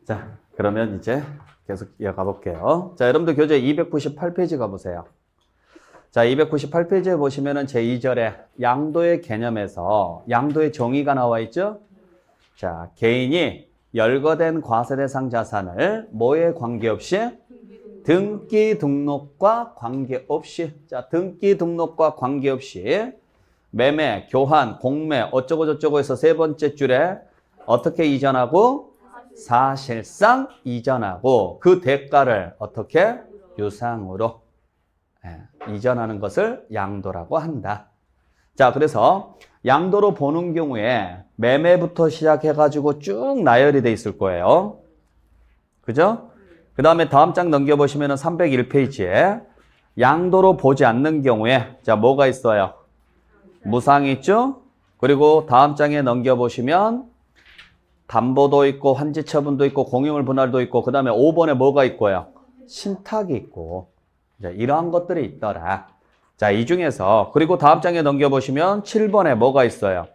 자, 그러면 이제 계속 이어가 볼게요. 자, 여러분들 교재 298페이지 가보세요. 자, 298페이지에 보시면은 제2절에 양도의 개념에서 양도의 정의가 나와 있죠? 자, 개인이 열거된 과세대상 자산을 뭐에 관계없이? 등기 등록과 관계없이. 자, 등기 등록과 관계없이 매매, 교환, 공매, 어쩌고 저쩌고 해서 세 번째 줄에 어떻게 이전하고? 사실상 이전하고 그 대가를 어떻게? 유상으로 이전하는 것을 양도라고 한다. 자, 그래서 양도로 보는 경우에 매매부터 시작해가지고 쭉 나열이 돼 있을 거예요. 그죠? 그 다음에 다음 장 넘겨보시면 301페이지에 양도로 보지 않는 경우에 자, 뭐가 있어요? 무상이 있죠? 그리고 다음 장에 넘겨보시면 담보도 있고 환지처분도 있고 공유물 분할도 있고 그 다음에 5번에 뭐가 있고요? 신탁이 있고 자, 이러한 것들이 있더라. 자, 이 중에서 그리고 다음 장에 넘겨보시면 7번에 뭐가 있어요?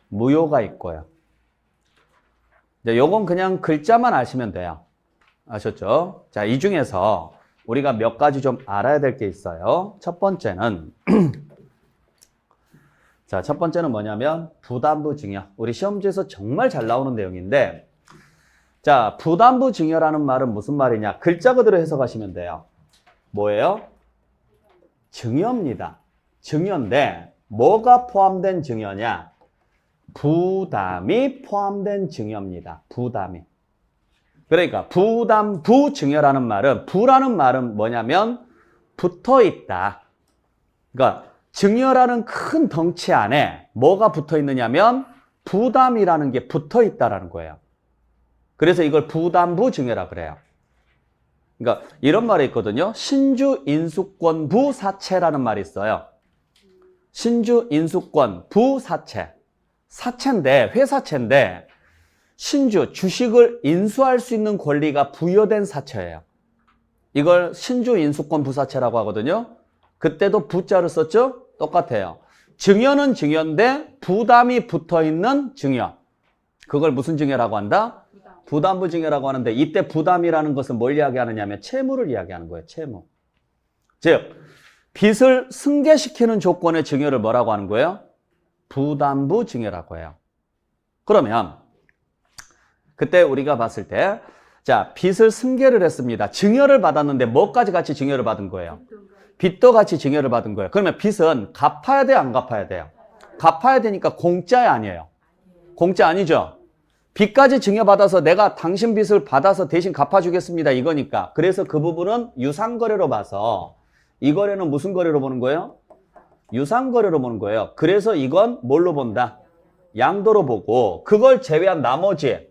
무효가 있고요. 자, 요건 그냥 글자만 아시면 돼요. 아셨죠? 자, 이 중에서 우리가 몇 가지 좀 알아야 될 게 있어요. 첫 번째는 자, 첫 번째는 뭐냐면 부담부 증여. 우리 시험지에서 정말 잘 나오는 내용인데 자, 부담부 증여라는 말은 무슨 말이냐? 글자 그대로 해석하시면 돼요. 뭐예요? 증여입니다. 증여인데 뭐가 포함된 증여냐? 부담이 포함된 증여입니다. 부담이. 그러니까 부담부 증여라는 말은 부라는 말은 뭐냐면 붙어 있다. 그러니까 증여라는 큰 덩치 안에 뭐가 붙어 있느냐면 부담이라는 게 붙어 있다라는 거예요. 그래서 이걸 부담부 증여라 그래요. 그러니까 이런 말이 있거든요. 신주 인수권 부사채라는 말이 있어요. 신주 인수권 부사채. 사채인데 회사채인데 신주 주식을 인수할 수 있는 권리가 부여된 사채예요. 이걸 신주 인수권 부사채라고 하거든요. 그때도 부자를 썼죠? 똑같아요. 증여는 증여인데 부담이 붙어있는 증여. 그걸 무슨 증여라고 한다? 부담부 증여라고 하는데 이때 부담이라는 것은 뭘 이야기하느냐면 채무를 이야기하는 거예요. 채무. 즉 빚을 승계시키는 조건의 증여를 뭐라고 하는 거예요? 부담부 증여라고 해요. 그러면 그때 우리가 봤을 때 자, 빚을 승계를 했습니다. 증여를 받았는데 뭐까지 같이 증여를 받은 거예요? 빚도 같이 증여를 받은 거예요. 그러면 빚은 갚아야 돼요? 안 갚아야 돼요? 갚아야 되니까 공짜야 아니에요? 공짜 아니죠? 빚까지 증여받아서 내가 당신 빚을 받아서 대신 갚아주겠습니다. 이거니까. 그래서 그 부분은 유상거래로 봐서 이 거래는 무슨 거래로 보는 거예요? 유상거래로 보는 거예요. 그래서 이건 뭘로 본다? 양도로 보고 그걸 제외한 나머지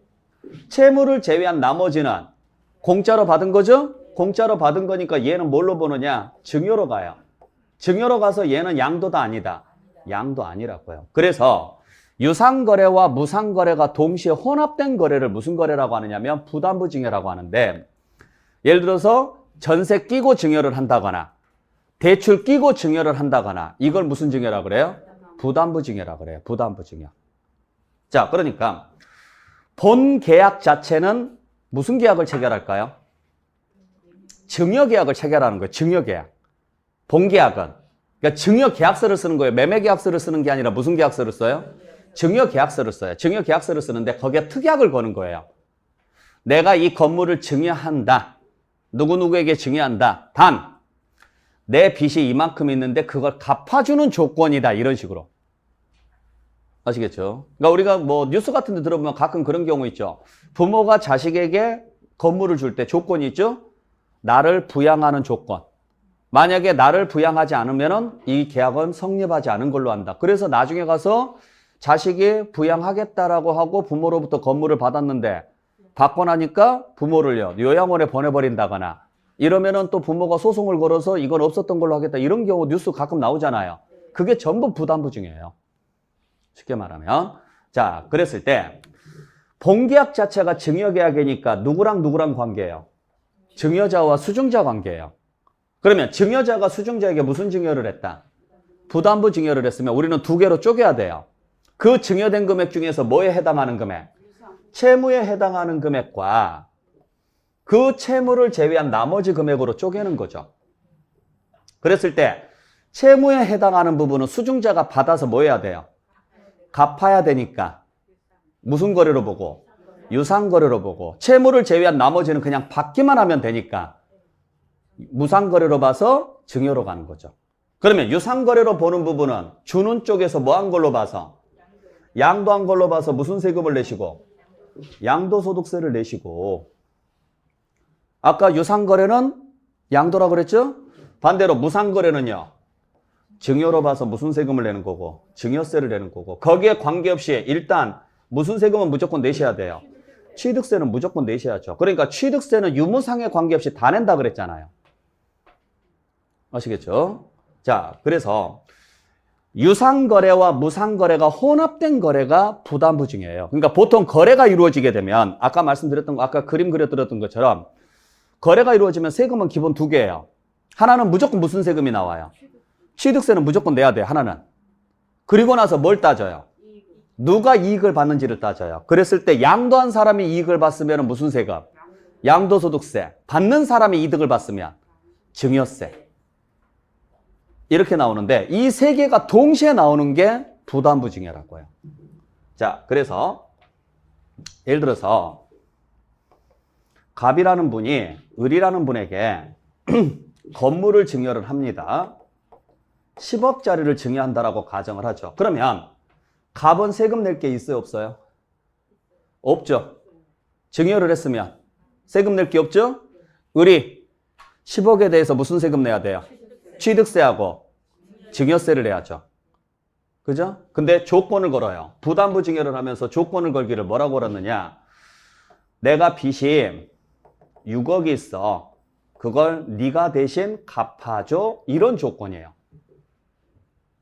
채무를 제외한 나머지는 공짜로 받은 거죠? 공짜로 받은 거니까 얘는 뭘로 보느냐? 증여로 가요. 증여로 가서 얘는 양도다 아니다. 양도 아니라고요. 그래서 유상거래와 무상거래가 동시에 혼합된 거래를 무슨 거래라고 하느냐면 부담부 증여라고 하는데 예를 들어서 전세 끼고 증여를 한다거나 대출 끼고 증여를 한다거나 이걸 무슨 증여라고 그래요? 부담부 증여라고 그래요. 부담부 증여. 자, 그러니까 본 계약 자체는 무슨 계약을 체결할까요? 증여계약을 체결하는 거예요. 증여계약. 본계약은. 그러니까 증여계약서를 쓰는 거예요. 매매계약서를 쓰는 게 아니라 무슨 계약서를 써요? 증여계약서를 써요. 증여계약서를 쓰는데 거기에 특약을 거는 거예요. 내가 이 건물을 증여한다. 누구누구에게 증여한다. 단, 내 빚이 이만큼 있는데 그걸 갚아주는 조건이다. 이런 식으로. 아시겠죠? 그러니까 우리가 뭐 뉴스 같은 데 들어보면 가끔 그런 경우 있죠. 부모가 자식에게 건물을 줄 때 조건이 있죠? 나를 부양하는 조건. 만약에 나를 부양하지 않으면 이 계약은 성립하지 않은 걸로 한다. 그래서 나중에 가서 자식이 부양하겠다라고 하고 부모로부터 건물을 받았는데 받고 나니까 부모를요 요양원에 보내버린다거나 이러면은 또 부모가 소송을 걸어서 이건 없었던 걸로 하겠다. 이런 경우 뉴스 가끔 나오잖아요. 그게 전부 부담부 증여예요. 쉽게 말하면. 자, 그랬을 때 본계약 자체가 증여계약이니까 누구랑 누구랑 관계예요? 증여자와 수증자 관계예요. 그러면 증여자가 수증자에게 무슨 증여를 했다? 부담부 증여를 했으면 우리는 두 개로 쪼개야 돼요. 그 증여된 금액 중에서 뭐에 해당하는 금액? 채무에 해당하는 금액과 그 채무를 제외한 나머지 금액으로 쪼개는 거죠. 그랬을 때 채무에 해당하는 부분은 수중자가 받아서 뭐 해야 돼요? 갚아야 되니까 무슨 거래로 보고? 유상거래로 보고, 채무를 제외한 나머지는 그냥 받기만 하면 되니까 무상거래로 봐서 증여로 가는 거죠. 그러면 유상거래로 보는 부분은 주는 쪽에서 뭐 한 걸로 봐서? 양도한 걸로 봐서 무슨 세금을 내시고? 양도소득세를 내시고, 아까 유상거래는 양도라고 그랬죠? 반대로 무상거래는요, 증여로 봐서 무슨 세금을 내는 거고? 증여세를 내는 거고, 거기에 관계없이 일단 무슨 세금은 무조건 내셔야 돼요? 취득세는 무조건 내셔야죠. 그러니까 취득세는 유무상에 관계없이 다 낸다 그랬잖아요. 아시겠죠? 자, 그래서 유상거래와 무상거래가 혼합된 거래가 부담부증이에요. 그러니까 보통 거래가 이루어지게 되면 아까 말씀드렸던 거, 아까 그림 그려드렸던 것처럼 거래가 이루어지면 세금은 기본 두 개예요. 하나는 무조건 무슨 세금이 나와요? 취득세는 무조건 내야 돼요. 하나는. 그리고 나서 뭘 따져요? 누가 이익을 받는지를 따져요. 그랬을 때 양도한 사람이 이익을 받으면 무슨 세금? 양도소득세. 받는 사람이 이득을 받으면 증여세. 이렇게 나오는데 이 세 개가 동시에 나오는 게 부담부증여라고 해요. 자, 그래서 예를 들어서 갑이라는 분이 을이라는 분에게 건물을 증여를 합니다. 10억짜리를 증여한다라고 가정을 하죠. 그러면 갑은 세금 낼 게 있어요, 없어요? 없죠. 증여를 했으면 세금 낼 게 없죠? 을이 10억에 대해서 무슨 세금 내야 돼요? 취득세하고 증여세를 내야죠. 그죠? 근데 조건을 걸어요. 부담부 증여를 하면서 조건을 걸기를 뭐라고 걸었느냐? 내가 빚이 6억이 있어. 그걸 네가 대신 갚아줘. 이런 조건이에요.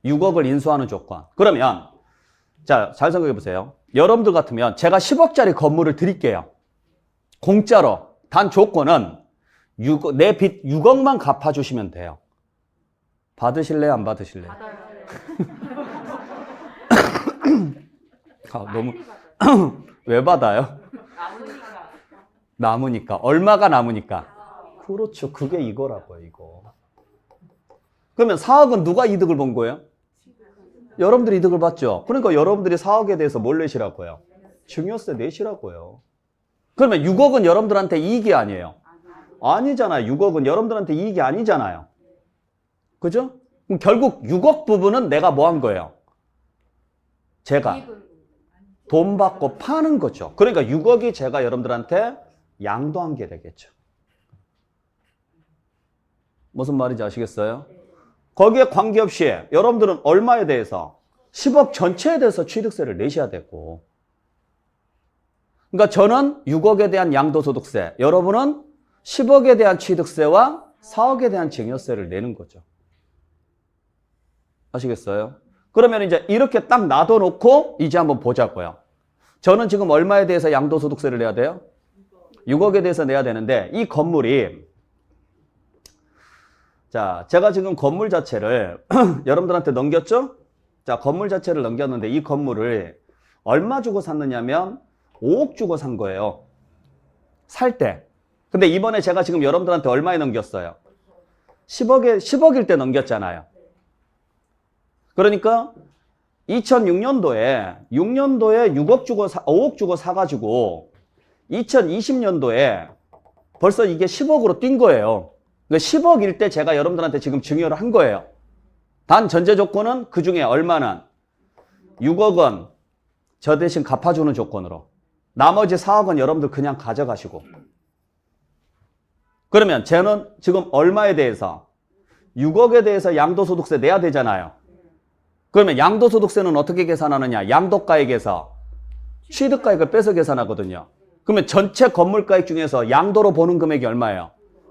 6억을 인수하는 조건. 그러면 자, 잘 생각해 보세요. 여러분들 같으면 제가 10억짜리 건물을 드릴게요. 공짜로. 단 조건은 내 빚 6억만 갚아주시면 돼요. 받으실래요? 안 받으실래요? 아, 너무 왜 받아요? 남으니까. 얼마가 남으니까. 그렇죠. 그게 이거라고요, 이거. 그러면 4억은 누가 이득을 본 거예요? 여러분들이 이득을 봤죠. 그러니까 여러분들이 4억에 대해서 뭘 내시라고요? 증여세 내시라고요. 그러면 6억은 여러분들한테 이익이 아니에요. 아니잖아요. 6억은 여러분들한테 이익이 아니잖아요. 그죠? 그럼 결국 6억 부분은 내가 뭐 한 거예요? 제가 돈 받고 파는 거죠. 그러니까 6억이 제가 여러분들한테 양도한 게 되겠죠. 무슨 말인지 아시겠어요? 거기에 관계없이 여러분들은 얼마에 대해서 10억 전체에 대해서 취득세를 내셔야 되고, 그러니까 저는 6억에 대한 양도소득세, 여러분은 10억에 대한 취득세와 4억에 대한 증여세를 내는 거죠. 아시겠어요? 그러면 이제 이렇게 딱 놔둬놓고 이제 한번 보자고요. 저는 지금 얼마에 대해서 양도소득세를 내야 돼요? 6억에 대해서 내야 되는데 이 건물이, 자, 제가 지금 건물 자체를 여러분들한테 넘겼죠? 자, 건물 자체를 넘겼는데 이 건물을 얼마 주고 샀느냐면 5억 주고 산 거예요. 살 때. 근데 이번에 제가 지금 여러분들한테 얼마에 넘겼어요? 10억일 때 넘겼잖아요. 그러니까 2006년도에 6억 주고 5억 주고 사가지고 2020년도에 벌써 이게 10억으로 뛴 거예요. 10억일 때 제가 여러분들한테 지금 증여를 한 거예요. 단 전제 조건은 그 중에 얼마는 6억은 저 대신 갚아주는 조건으로, 나머지 4억은 여러분들 그냥 가져가시고. 그러면 쟤는 지금 얼마에 대해서 6억에 대해서 양도소득세 내야 되잖아요. 그러면 양도소득세는 어떻게 계산하느냐? 양도가액에서 취득가액을 빼서 계산하거든요. 그러면 전체 건물가액 중에서 양도로 보는 금액이 얼마예요?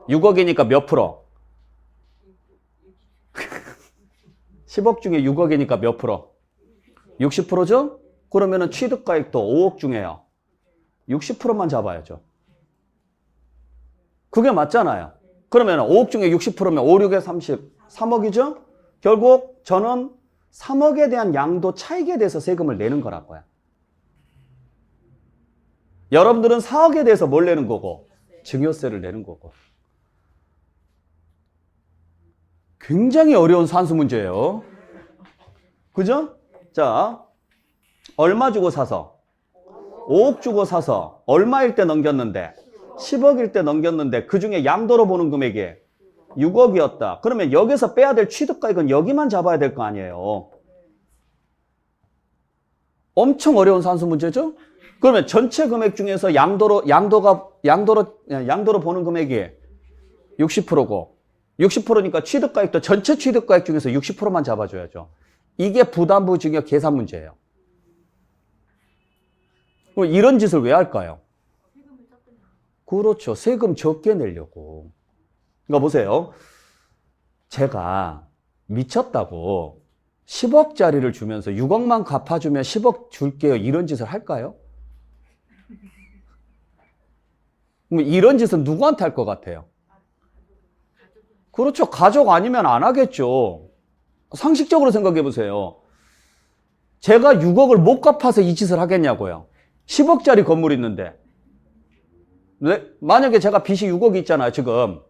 6억이니까 몇 프로? 10억 중에 6억이니까 몇 프로? 60%죠? 그러면은 취득가액도 5억 중에요 60%만 잡아야죠. 그게 맞잖아요. 그러면 5억 중에 60%면 5, 6에 30, 3억이죠? 결국 저는 3억에 대한 양도 차익에 대해서 세금을 내는 거라고요. 여러분들은 4억에 대해서 뭘 내는 거고? 증여세를 내는 거고. 굉장히 어려운 산수 문제예요. 그죠? 자, 얼마 주고 사서? 5억 주고 사서 얼마일 때 넘겼는데? 10억일 때 넘겼는데 그 중에 양도로 보는 금액이 6억이었다. 그러면 여기서 빼야 될 취득가액은 여기만 잡아야 될 거 아니에요. 엄청 어려운 산수 문제죠? 그러면 전체 금액 중에서 양도로 보는 금액이 60%고 60%니까 취득가액도 전체 취득가액 중에서 60%만 잡아줘야죠. 이게 부담부 증여 계산 문제예요. 그럼 이런 짓을 왜 할까요? 그렇죠. 세금 적게 내려고. 그러니까 보세요. 제가 미쳤다고 10억짜리를 주면서 6억만 갚아주면 10억 줄게요. 이런 짓을 할까요? 그럼 이런 짓은 누구한테 할 것 같아요? 그렇죠. 가족 아니면 안 하겠죠. 상식적으로 생각해 보세요. 제가 6억을 못 갚아서 이 짓을 하겠냐고요. 10억짜리 건물 있는데. 네? 만약에 제가 빚이 6억이 있잖아요, 지금.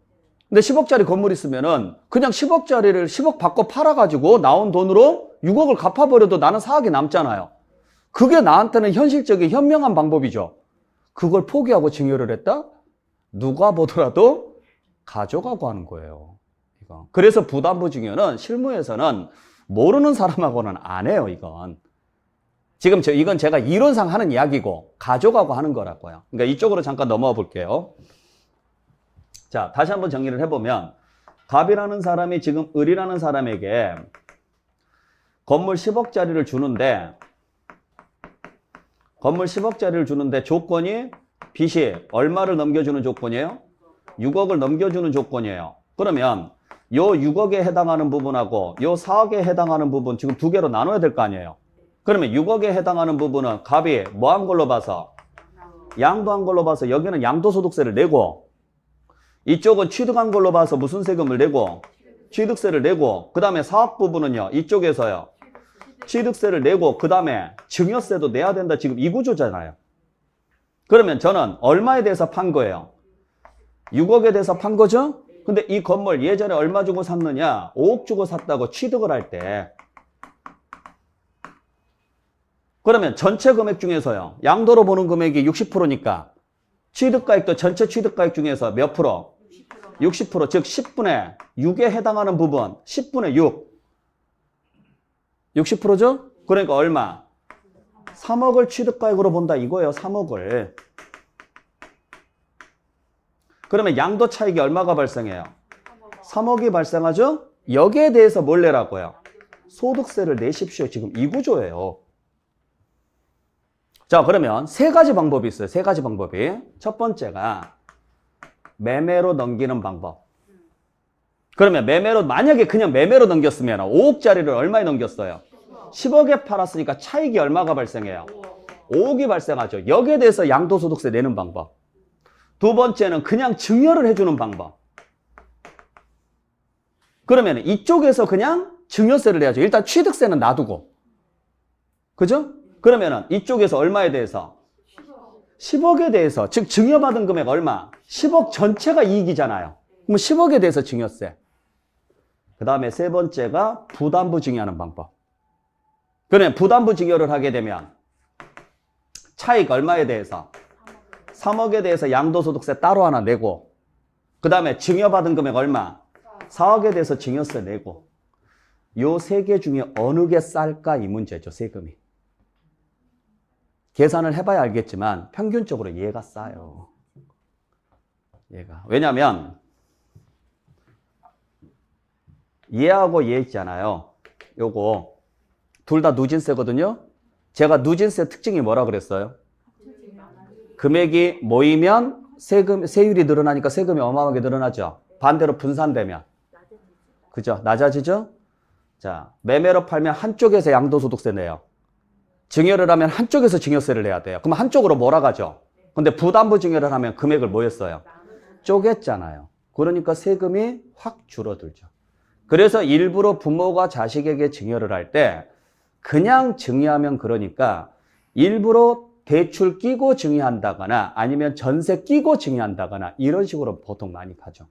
근데 10억짜리 건물 있으면은 그냥 10억짜리를 10억 받고 팔아가지고 나온 돈으로 6억을 갚아버려도 나는 4억이 남잖아요. 그게 나한테는 현실적인 현명한 방법이죠. 그걸 포기하고 증여를 했다? 누가 보더라도 가져가고 하는 거예요. 이거. 그래서 부담부 증여는 실무에서는 모르는 사람하고는 안 해요, 이건. 지금 이건 제가 이론상 하는 이야기고 가져가고 하는 거라고요. 그러니까 이쪽으로 잠깐 넘어와 볼게요. 자, 다시 한번 정리를 해보면 갑이라는 사람이 지금 을이라는 사람에게 건물 10억짜리를 주는데 조건이 빚이 얼마를 넘겨주는 조건이에요? 6억을 넘겨주는 조건이에요. 그러면 요 6억에 해당하는 부분하고 요 4억에 해당하는 부분 지금 두 개로 나눠야 될 거 아니에요. 그러면 6억에 해당하는 부분은 갑이 뭐 한 걸로 봐서? 양도한 걸로 봐서 여기는 양도소득세를 내고 이쪽은 취득한 걸로 봐서 무슨 세금을 내고? 취득세를 내고 그 다음에 사업 부분은요. 이쪽에서요. 취득세를 내고 그 다음에 증여세도 내야 된다. 지금 이 구조잖아요. 그러면 저는 얼마에 대해서 판 거예요? 6억에 대해서 판 거죠? 근데 이 건물 예전에 얼마 주고 샀느냐? 5억 주고 샀다고 취득을 할 때 그러면 전체 금액 중에서요. 양도로 보는 금액이 60%니까 취득가액도 전체 취득가액 중에서 몇 프로? 60%, 즉 10분의 6에 해당하는 부분 10분의 6 60%죠? 그러니까 얼마? 3억을 취득가액으로 본다 이거예요. 3억을. 그러면 양도 차익이 얼마가 발생해요? 3억이 발생하죠? 여기에 대해서 뭘 내라고요? 소득세를 내십시오. 지금 이 구조예요. 자, 그러면 세 가지 방법이 있어요. 세 가지 방법이. 첫 번째가 매매로 넘기는 방법. 그러면 만약에 그냥 매매로 넘겼으면 5억짜리를 얼마에 넘겼어요? 10억에 팔았으니까 차익이 얼마가 발생해요? 5억이 발생하죠. 여기에 대해서 양도소득세 내는 방법. 두 번째는 그냥 증여를 해주는 방법. 그러면 이쪽에서 그냥 증여세를 내야죠. 일단 취득세는 놔두고. 그죠? 그러면은 이쪽에서 얼마에 대해서? 10억에 대해서. 즉 증여받은 금액 얼마? 10억 전체가 이익이잖아요. 그럼 10억에 대해서 증여세. 그 다음에 세 번째가 부담부 증여하는 방법. 그러면 부담부 증여를 하게 되면 차익 얼마에 대해서? 3억에 대해서 양도소득세 따로 하나 내고 그 다음에 증여받은 금액 얼마? 4억에 대해서 증여세 내고 요 세 개 중에 어느 게 쌀까 이 문제죠. 세금이. 계산을 해봐야 알겠지만 평균적으로 얘가 싸요. 얘가. 왜냐면 얘하고 얘 있잖아요. 요거 둘 다 누진세거든요. 제가 누진세 특징이 뭐라 그랬어요? 금액이 모이면 세율이 늘어나니까 세금이 어마어마하게 늘어나죠. 반대로 분산되면. 그죠? 낮아지죠? 자, 매매로 팔면 한쪽에서 양도소득세 내요. 증여를 하면 한쪽에서 증여세를 내야 돼요. 그럼 한쪽으로 몰아가죠. 근데 부담부 증여를 하면 금액을 뭐 했어요? 쪼갰잖아요. 그러니까 세금이 확 줄어들죠. 그래서 일부러 부모가 자식에게 증여를 할 때 그냥 증여하면 그러니까 일부러 대출 끼고 증여한다거나 아니면 전세 끼고 증여한다거나 이런 식으로 보통 많이 가죠.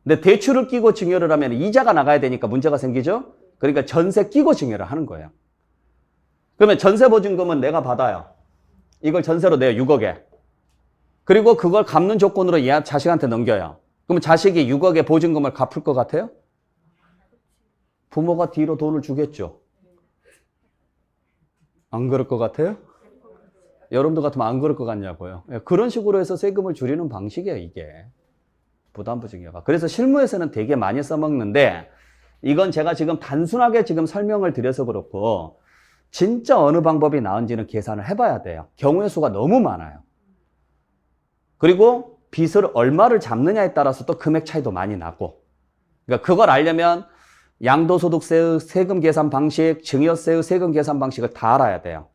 근데 대출을 끼고 증여를 하면 이자가 나가야 되니까 문제가 생기죠? 그러니까 전세 끼고 증여를 하는 거예요. 그러면 전세 보증금은 내가 받아요. 이걸 전세로 내요, 6억에. 그리고 그걸 갚는 조건으로 얘 자식한테 넘겨요. 그럼 자식이 6억의 보증금을 갚을 것 같아요? 부모가 뒤로 돈을 주겠죠. 안 그럴 것 같아요? 여러분들 같으면 안 그럴 것 같냐고요. 그런 식으로 해서 세금을 줄이는 방식이에요, 이게. 부담부증여가. 그래서 실무에서는 되게 많이 써먹는데 이건 제가 지금 단순하게 지금 설명을 드려서 그렇고 진짜 어느 방법이 나은지는 계산을 해봐야 돼요. 경우의 수가 너무 많아요. 그리고 빚을 얼마를 잡느냐에 따라서 또 금액 차이도 많이 나고. 그러니까 그걸 알려면 양도소득세의 세금 계산 방식, 증여세의 세금 계산 방식을 다 알아야 돼요.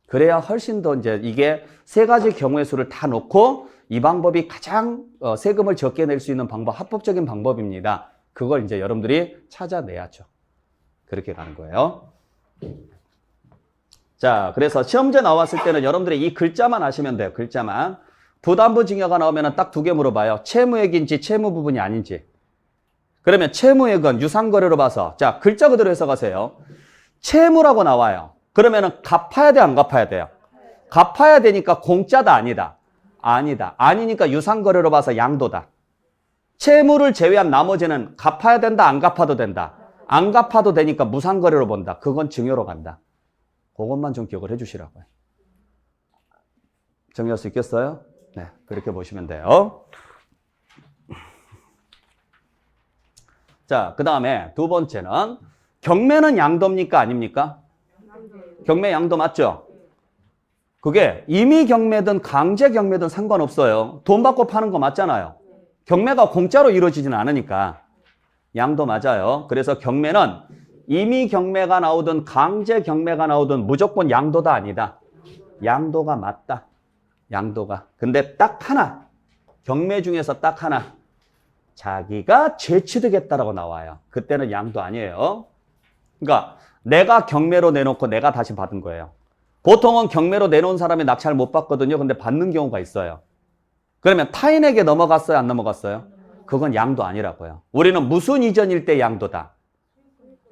그래야 훨씬 더 이제 이게 세 가지 경우의 수를 다 놓고 이 방법이 가장 세금을 적게 낼 수 있는 방법, 합법적인 방법입니다. 그걸 이제 여러분들이 찾아내야죠. 그렇게 가는 거예요. 자, 그래서 시험제 나왔을 때는 여러분들이 이 글자만 아시면 돼요. 글자만. 부담부증여가 나오면 딱 두 개 물어봐요. 채무액인지 채무 부분이 아닌지. 그러면 채무액은 유상거래로 봐서 자, 글자 그대로 해석하세요. 채무라고 나와요. 그러면은 갚아야 돼, 안 갚아야 돼요? 갚아야 되니까 공짜다, 아니다? 아니다. 아니니까 유상거래로 봐서 양도다. 채무를 제외한 나머지는 갚아야 된다, 안 갚아도 된다? 안 갚아도 되니까 무상거래로 본다. 그건 증여로 간다. 그것만 좀 기억을 해주시라고요. 정리할 수 있겠어요? 네, 그렇게 보시면 돼요. 자, 그 다음에 두 번째는 경매는 양도입니까? 아닙니까? 경매 양도 맞죠? 그게 임의 경매든 강제 경매든 상관없어요. 돈 받고 파는 거 맞잖아요. 경매가 공짜로 이루어지지는 않으니까 양도 맞아요. 그래서 경매는 임의 경매가 나오든 강제 경매가 나오든 무조건 양도다, 아니다? 양도가 맞다. 양도가. 근데 딱 하나, 경매 중에서 딱 하나, 자기가 죄취득했다라고 나와요. 그때는 양도 아니에요. 그러니까 내가 경매로 내놓고 내가 다시 받은 거예요. 보통은 경매로 내놓은 사람이 낙찰 못 받거든요. 근데 받는 경우가 있어요. 그러면 타인에게 넘어갔어요? 안 넘어갔어요? 그건 양도 아니라고요. 우리는 무슨 이전일 때 양도다?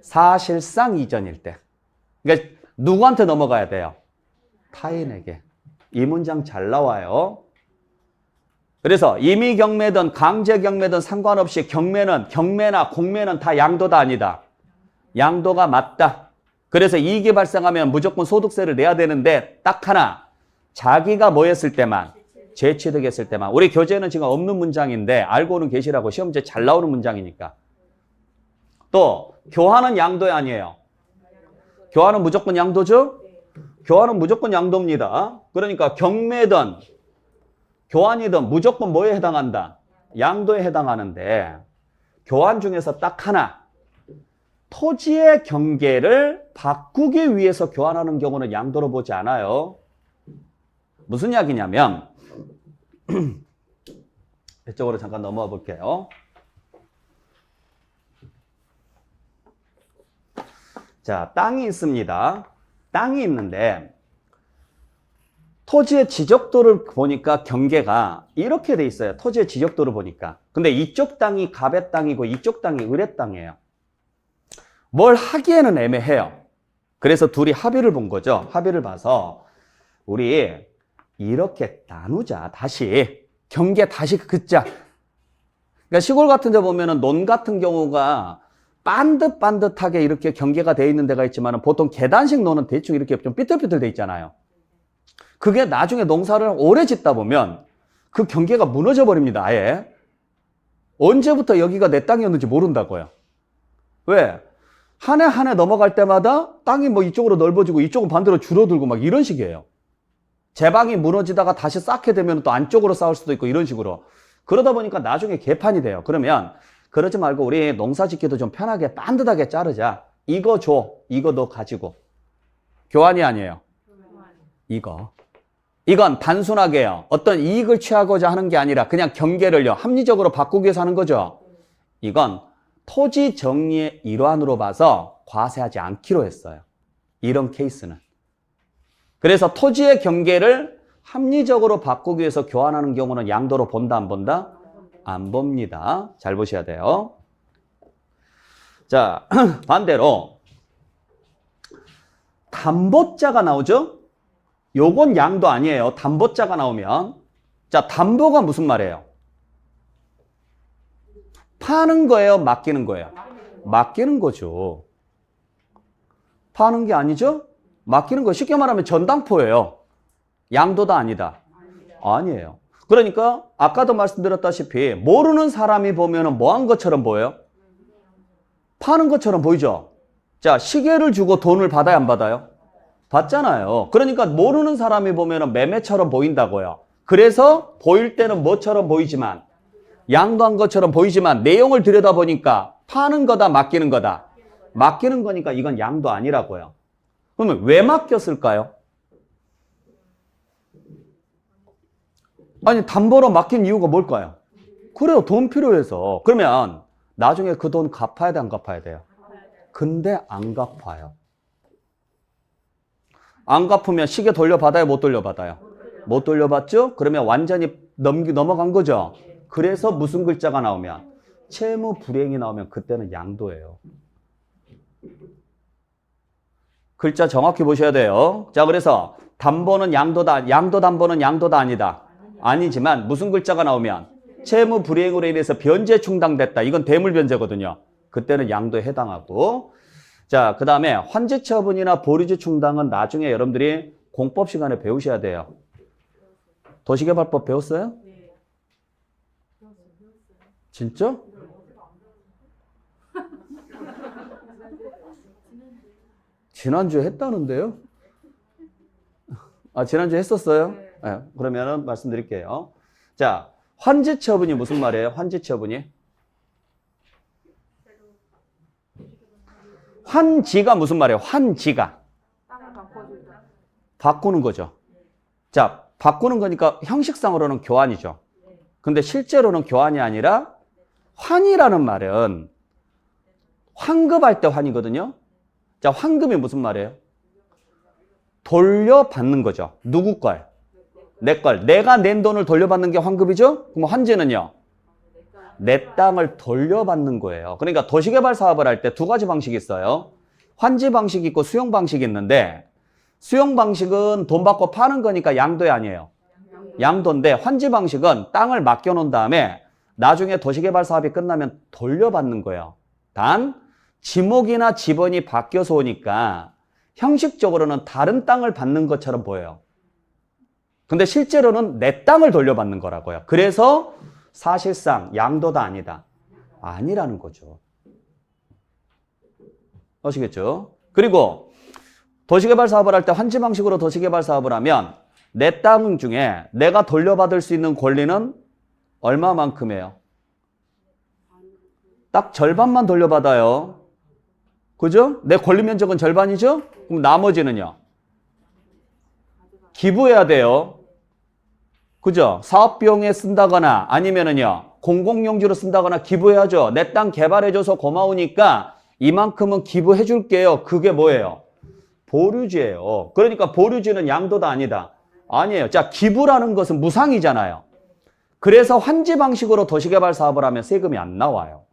사실상 이전일 때. 그러니까 누구한테 넘어가야 돼요? 타인에게. 이 문장 잘 나와요. 그래서 임의 경매든 강제 경매든 상관없이 경매는 경매나 공매는 다 양도다, 아니다? 양도가 맞다. 그래서 이익이 발생하면 무조건 소득세를 내야 되는데 딱 하나, 자기가 뭐 했을 때만? 재취득했을 때만. 우리 교재는 지금 없는 문장인데 알고는 계시라고, 시험제 잘 나오는 문장이니까. 또 교환은 양도야, 아니에요? 교환은 무조건 양도죠? 교환은 무조건 양도입니다. 그러니까 경매든 교환이든 무조건 뭐에 해당한다? 양도에 해당하는데 교환 중에서 딱 하나, 토지의 경계를 바꾸기 위해서 교환하는 경우는 양도로 보지 않아요. 무슨 이야기냐면 이쪽으로 잠깐 넘어와 볼게요. 자, 땅이 있습니다. 땅이 있는데 토지의 지적도를 보니까 경계가 이렇게 돼 있어요. 토지의 지적도를 보니까. 근데 이쪽 땅이 갑의 땅이고 이쪽 땅이 을의 땅이에요. 뭘 하기에는 애매해요. 그래서 둘이 합의를 본 거죠. 합의를 봐서 우리 이렇게 나누자. 다시 경계 다시 긋자. 그러니까 시골 같은 데 보면은 논 같은 경우가 반듯반듯하게 이렇게 경계가 돼 있는 데가 있지만 보통 계단식 논은 대충 이렇게 좀 삐뚤삐뚤 돼 있잖아요. 그게 나중에 농사를 오래 짓다 보면 그 경계가 무너져 버립니다. 아예. 언제부터 여기가 내 땅이었는지 모른다고요. 왜? 한 해 한 해 넘어갈 때마다 땅이 뭐 이쪽으로 넓어지고 이쪽은 반대로 줄어들고 막 이런 식이에요. 제방이 무너지다가 다시 쌓게 되면 또 안쪽으로 쌓을 수도 있고 이런 식으로. 그러다 보니까 나중에 개판이 돼요. 그러면 그러지 말고 우리 농사 짓기도 좀 편하게 반듯하게 자르자. 이거 줘. 이거 너 가지고. 교환이 아니에요. 이거. 이건 단순하게요. 어떤 이익을 취하고자 하는 게 아니라 그냥 경계를요. 합리적으로 바꾸기 위해서 하는 거죠. 이건 토지 정리의 일환으로 봐서 과세하지 않기로 했어요. 이런 케이스는. 그래서 토지의 경계를 합리적으로 바꾸기 위해서 교환하는 경우는 양도로 본다, 안 본다? 안 봅니다. 잘 보셔야 돼요. 자, 반대로 담보자가 나오죠? 요건 양도 아니에요. 담보자가 나오면. 자, 담보가 무슨 말이에요? 파는 거예요? 맡기는 거예요? 맡기는 거죠. 파는 게 아니죠? 맡기는 거. 쉽게 말하면 전당포예요. 양도다 아니다? 아니에요. 그러니까 아까도 말씀드렸다시피 모르는 사람이 보면 뭐 한 것처럼 보여요? 파는 것처럼 보이죠? 자, 시계를 주고 돈을 받아야 안 받아요? 받잖아요. 그러니까 모르는 사람이 보면 매매처럼 보인다고요. 그래서 보일 때는 뭐처럼 보이지만 양도한 것처럼 보이지만 내용을 들여다보니까 파는 거다, 맡기는 거다. 맡기는 거니까 이건 양도 아니라고요. 그러면 왜 맡겼을까요? 아니, 담보로 맡긴 이유가 뭘까요? 그래요, 돈 필요해서. 그러면 나중에 그 돈 갚아야 돼, 안 갚아야 돼요? 근데 안 갚아요. 안 갚으면 시계 돌려받아요, 못 돌려받아요? 못 돌려받죠? 그러면 완전히 넘어간 거죠? 그래서 무슨 글자가 나오면? 채무 불이행이 나오면 그때는 양도예요. 글자 정확히 보셔야 돼요. 자, 그래서 담보는 양도다, 양도 담보는 양도다 아니다? 아니지만 무슨 글자가 나오면? 채무 불이행으로 인해서 변제 충당됐다. 이건 대물 변제거든요. 그때는 양도에 해당하고. 자, 그 다음에 환지 처분이나 보류지 충당은 나중에 여러분들이 공법 시간에 배우셔야 돼요. 도시개발법 배웠어요? 진짜? 지난주에 했다는데요? 아, 지난주에 했었어요? 네, 그러면은 말씀드릴게요. 자, 환지 처분이 무슨 말이에요? 환지 처분이? 환지가 무슨 말이에요? 환지가. 바꾸는 거죠. 자, 바꾸는 거니까 형식상으로는 교환이죠. 근데 실제로는 교환이 아니라 환이라는 말은 환급할 때 환이거든요. 자, 환급이 무슨 말이에요? 돌려받는 거죠. 누구 걸? 내 걸. 내가 낸 돈을 돌려받는 게 환급이죠? 그럼 환지는요? 내 땅을 돌려받는 거예요. 그러니까 도시개발 사업을 할 때 두 가지 방식이 있어요. 환지 방식이 있고 수용 방식이 있는데 수용 방식은 돈 받고 파는 거니까 양도이 아니에요. 양도인데 환지 방식은 땅을 맡겨놓은 다음에 나중에 도시개발 사업이 끝나면 돌려받는 거예요. 단 지목이나 지번이 바뀌어서 오니까 형식적으로는 다른 땅을 받는 것처럼 보여요. 근데 실제로는 내 땅을 돌려받는 거라고요. 그래서 사실상 양도다 아니다? 아니라는 거죠. 아시겠죠? 그리고 도시개발 사업을 할 때 환지 방식으로 도시개발 사업을 하면 내 땅 중에 내가 돌려받을 수 있는 권리는 얼마만큼이에요? 딱 절반만 돌려받아요. 그죠? 내 권리 면적은 절반이죠? 그럼 나머지는요? 기부해야 돼요. 그죠? 사업비용에 쓴다거나 아니면은요, 공공용지로 쓴다거나 기부해야죠. 내 땅 개발해줘서 고마우니까 이만큼은 기부해 줄게요. 그게 뭐예요? 보류지예요. 그러니까 보류지는 양도다 아니다? 아니에요. 자, 기부라는 것은 무상이잖아요. 그래서 환지 방식으로 도시개발 사업을 하면 세금이 안 나와요.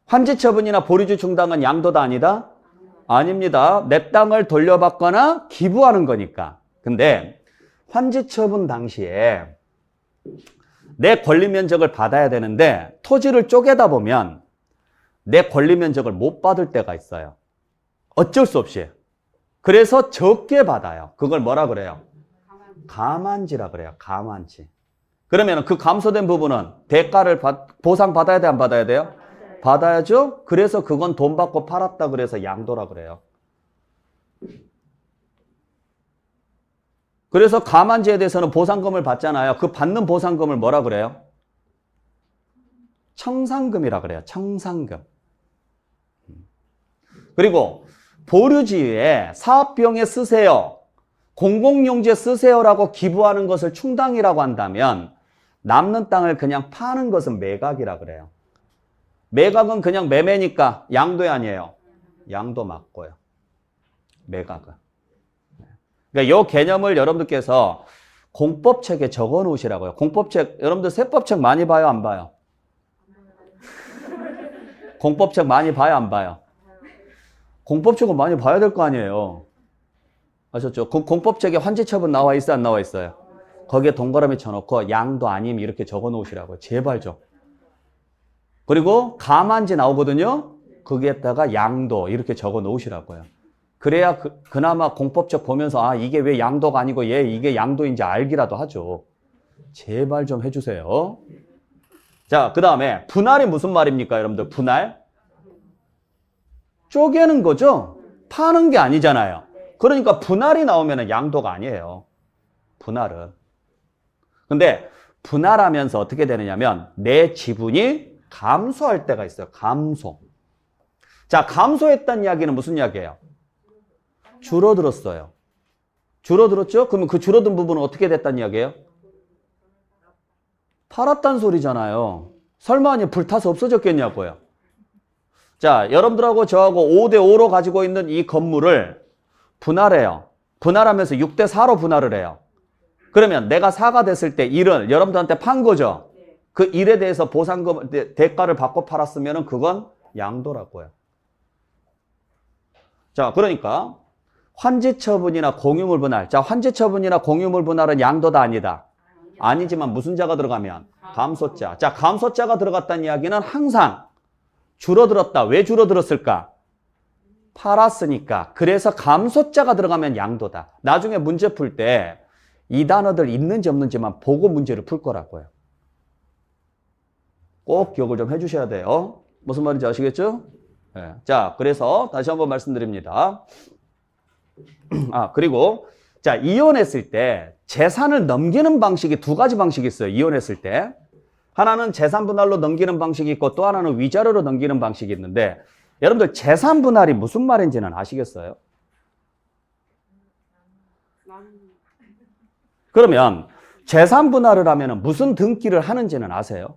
환지 처분이나 보류지 충당은 양도다 아니다? 아닙니다. 내 땅을 돌려받거나 기부하는 거니까. 근데 환지 처분 당시에 내 권리 면적을 받아야 되는데 토지를 쪼개다 보면 내 권리 면적을 못 받을 때가 있어요. 어쩔 수 없이. 그래서 적게 받아요. 그걸 뭐라 그래요? 감안지라 그래요. 감안지. 그러면 그 감소된 부분은 대가를 보상받아야 돼, 안 받아야 돼요? 받아야죠. 그래서 그건 돈 받고 팔았다 그래서 양도라 그래요. 그래서 감안지에 대해서는 보상금을 받잖아요. 그 받는 보상금을 뭐라 그래요? 청산금이라 그래요. 청산금. 그리고 보류지에 사업비용에 쓰세요. 공공용지에 쓰세요라고 기부하는 것을 충당이라고 한다면 남는 땅을 그냥 파는 것은 매각이라 그래요. 매각은 그냥 매매니까 양도이 아니에요. 양도 맞고요. 매각은. 그러니까 이 개념을 여러분들께서 공법책에 적어 놓으시라고요. 공법책, 여러분들 세법책 많이 봐요, 안 봐요? 공법책 많이 봐요, 안 봐요? 공법책은 많이 봐야 될 거 아니에요. 아셨죠? 공법책에 환지처분 나와 있어요, 안 나와 있어요? 거기에 동그라미 쳐놓고 양도 아님 이렇게 적어 놓으시라고요. 제발 좀. 그리고 가만지 나오거든요. 거기에다가 양도 이렇게 적어 놓으시라고요. 그래야 그나마 공법책 보면서 아 이게 왜 양도가 아니고 얘 이게 양도인지 알기라도 하죠. 제발 좀 해주세요. 자, 그 다음에 분할이 무슨 말입니까, 여러분들? 분할? 쪼개는 거죠? 파는 게 아니잖아요. 그러니까 분할이 나오면 양도가 아니에요. 분할은. 근데 분할하면서 어떻게 되느냐면 내 지분이 감소할 때가 있어요. 감소. 자, 감소했다는 이야기는 무슨 이야기예요? 줄어들었어요. 줄어들었죠? 그러면 그 줄어든 부분은 어떻게 됐다는 이야기예요? 팔았단 소리잖아요. 설마 아니 불타서 없어졌겠냐고요. 자, 여러분들하고 저하고 5대5로 가지고 있는 이 건물을 분할해요. 분할하면서 6대4로 분할을 해요. 그러면 내가 4가 됐을 때 1은 여러분들한테 판 거죠? 그 1에 대해서 보상금, 대가를 받고 팔았으면 그건 양도라고요. 자, 그러니까 환지처분이나 공유물 분할. 자, 환지처분이나 공유물 분할은 양도다 아니다? 아니지만 무슨 자가 들어가면? 감소자. 자, 감소자가 들어갔다는 이야기는 항상 줄어들었다. 왜 줄어들었을까? 팔았으니까. 그래서 감소자가 들어가면 양도다. 나중에 문제 풀 때 이 단어들 있는지 없는지만 보고 문제를 풀 거라고요. 꼭 기억을 좀 해주셔야 돼요. 무슨 말인지 아시겠죠? 네. 자, 그래서 다시 한번 말씀드립니다. 그리고 자, 이혼했을 때 재산을 넘기는 방식이 두 가지 방식이 있어요. 이혼했을 때. 하나는 재산 분할로 넘기는 방식이 있고 또 하나는 위자료로 넘기는 방식이 있는데 여러분들 재산 분할이 무슨 말인지는 아시겠어요? 그러면 재산 분할을 하면 무슨 등기를 하는지는 아세요?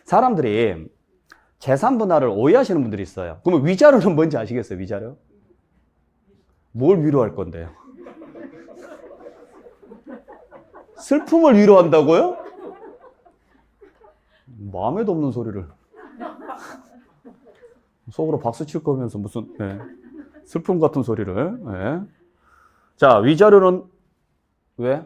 사람들이 재산 분할을 오해하시는 분들이 있어요. 그러면 위자료는 뭔지 아시겠어요? 위자료? 뭘 위로할 건데요? 슬픔을 위로한다고요? 마음에도 없는 소리를. 속으로 박수 칠 거면서 무슨 슬픔 같은 소리를. 자, 위자료는 왜?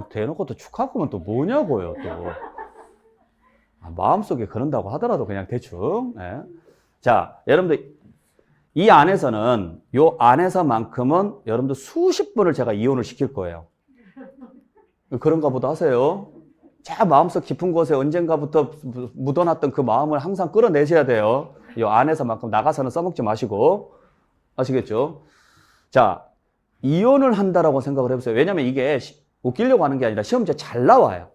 대놓고 또 축하하면 또 뭐냐고요, 또. 마음속에 그런다고 하더라도 그냥 대충. 자, 여러분들 이 안에서는 요 안에서만큼은 여러분들 수십 번을 제가 이혼을 시킬 거예요. 그런가 보다 하세요. 제 마음속 깊은 곳에 언젠가부터 묻어놨던 그 마음을 항상 끌어내셔야 돼요. 요 안에서만큼 나가서는 써먹지 마시고. 아시겠죠? 자, 이혼을 한다라고 생각을 해보세요. 왜냐면 이게 웃기려고 하는 게 아니라 시험 문제 잘 나와요.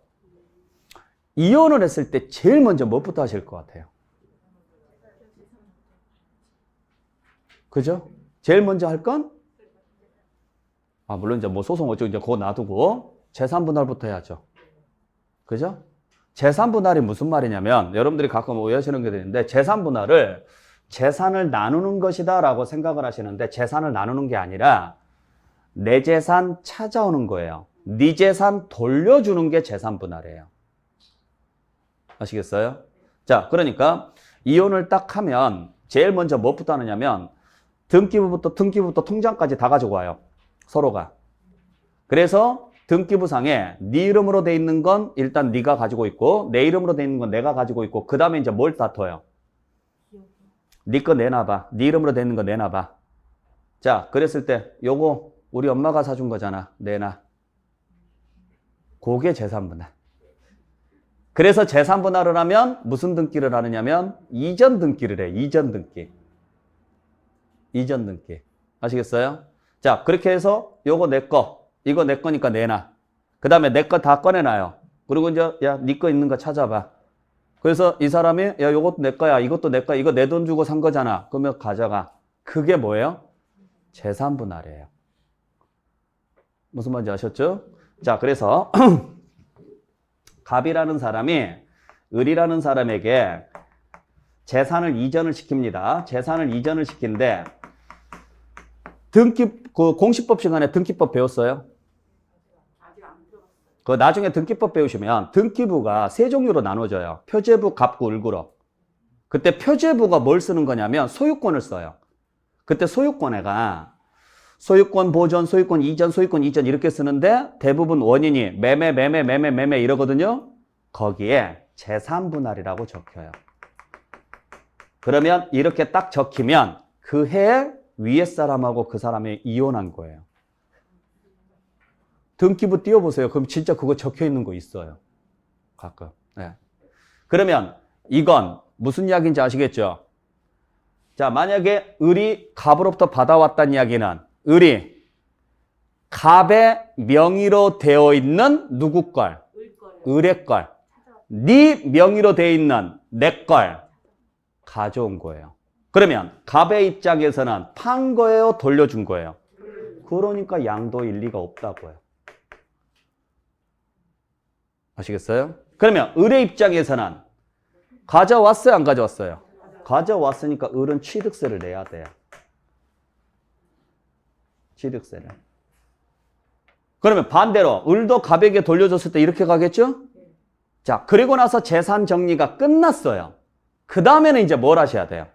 이혼을 했을 때 제일 먼저 무엇부터 하실 것 같아요? 그죠? 제일 먼저 할 건? 물론 이제 뭐 소송 어쩌고 이제 그거 놔두고 재산 분할부터 해야죠. 그죠? 재산 분할이 무슨 말이냐면 여러분들이 가끔 오해하시는 게 되는데 재산 분할을 재산을 나누는 것이다 라고 생각을 하시는데 재산을 나누는 게 아니라 내 재산 찾아오는 거예요. 네 재산 돌려주는 게 재산 분할이에요. 아시겠어요? 자, 그러니까 이혼을 딱 하면 제일 먼저 무엇부터 하느냐면 등기부부터 통장까지 다 가지고 와요. 서로가. 그래서 등기부상에 네 이름으로 돼 있는 건 일단 네가 가지고 있고 내 이름으로 돼 있는 건 내가 가지고 있고 그 다음에 이제 뭘 다퉈요? 네 거 내놔봐. 네 이름으로 돼 있는 거 내놔봐. 자, 그랬을 때 요거 우리 엄마가 사준 거잖아. 내놔. 그게 재산분할. 그래서 재산분할을 하면 무슨 등기를 하느냐면 이전 등기를 해. 이전 등기. 이전 등기. 아시겠어요? 자, 그렇게 해서 요거 내 거. 이거 내 거니까 내놔. 그 다음에 내 거 다 꺼내놔요. 그리고 이제 야, 네 거 있는 거 찾아봐. 그래서 이 사람이 야, 요것도 내 거야. 이것도 내 거야. 이거 내 돈 주고 산 거잖아. 그러면 가져가. 그게 뭐예요? 재산분할이에요. 무슨 말인지 아셨죠? 자, 그래서 갑이라는 사람이 을이라는 사람에게 재산을 이전을 시킵니다. 재산을 이전을 시키는데 그 공시법 시간에 등기법 배웠어요? 그 나중에 등기법 배우시면 등기부가 세 종류로 나눠져요. 표제부, 갑구, 을구로. 그때 표제부가 뭘 쓰는 거냐면 소유권을 써요. 그때 소유권에가 소유권 보존, 소유권 이전, 소유권 이전 이렇게 쓰는데 대부분 원인이 매매 이러거든요. 거기에 재산 분할이라고 적혀요. 그러면 이렇게 딱 적히면 그 해에 위에 사람하고 그 사람이 이혼한 거예요. 등기부 띄워보세요. 그럼 진짜 그거 적혀 있는 거 있어요. 가끔. 네. 그러면 이건 무슨 이야기인지 아시겠죠? 자, 만약에 을이 갑으로부터 받아왔다는 이야기는 을이 갑의 명의로 되어 있는 누구 걸? 을의 걸. 네 명의로 되어 있는 내 걸 가져온 거예요. 그러면 갑의 입장에서는 판 거예요? 돌려준 거예요? 그러니까 양도 일리가 없다고요. 아시겠어요? 그러면 을의 입장에서는 가져왔어요? 안 가져왔어요? 가져왔으니까 을은 취득세를 내야 돼요. 취득세를. 그러면 반대로 을도 갑에게 돌려줬을 때 이렇게 가겠죠? 자, 그리고 나서 재산 정리가 끝났어요. 그 다음에는 이제 뭘 하셔야 돼요?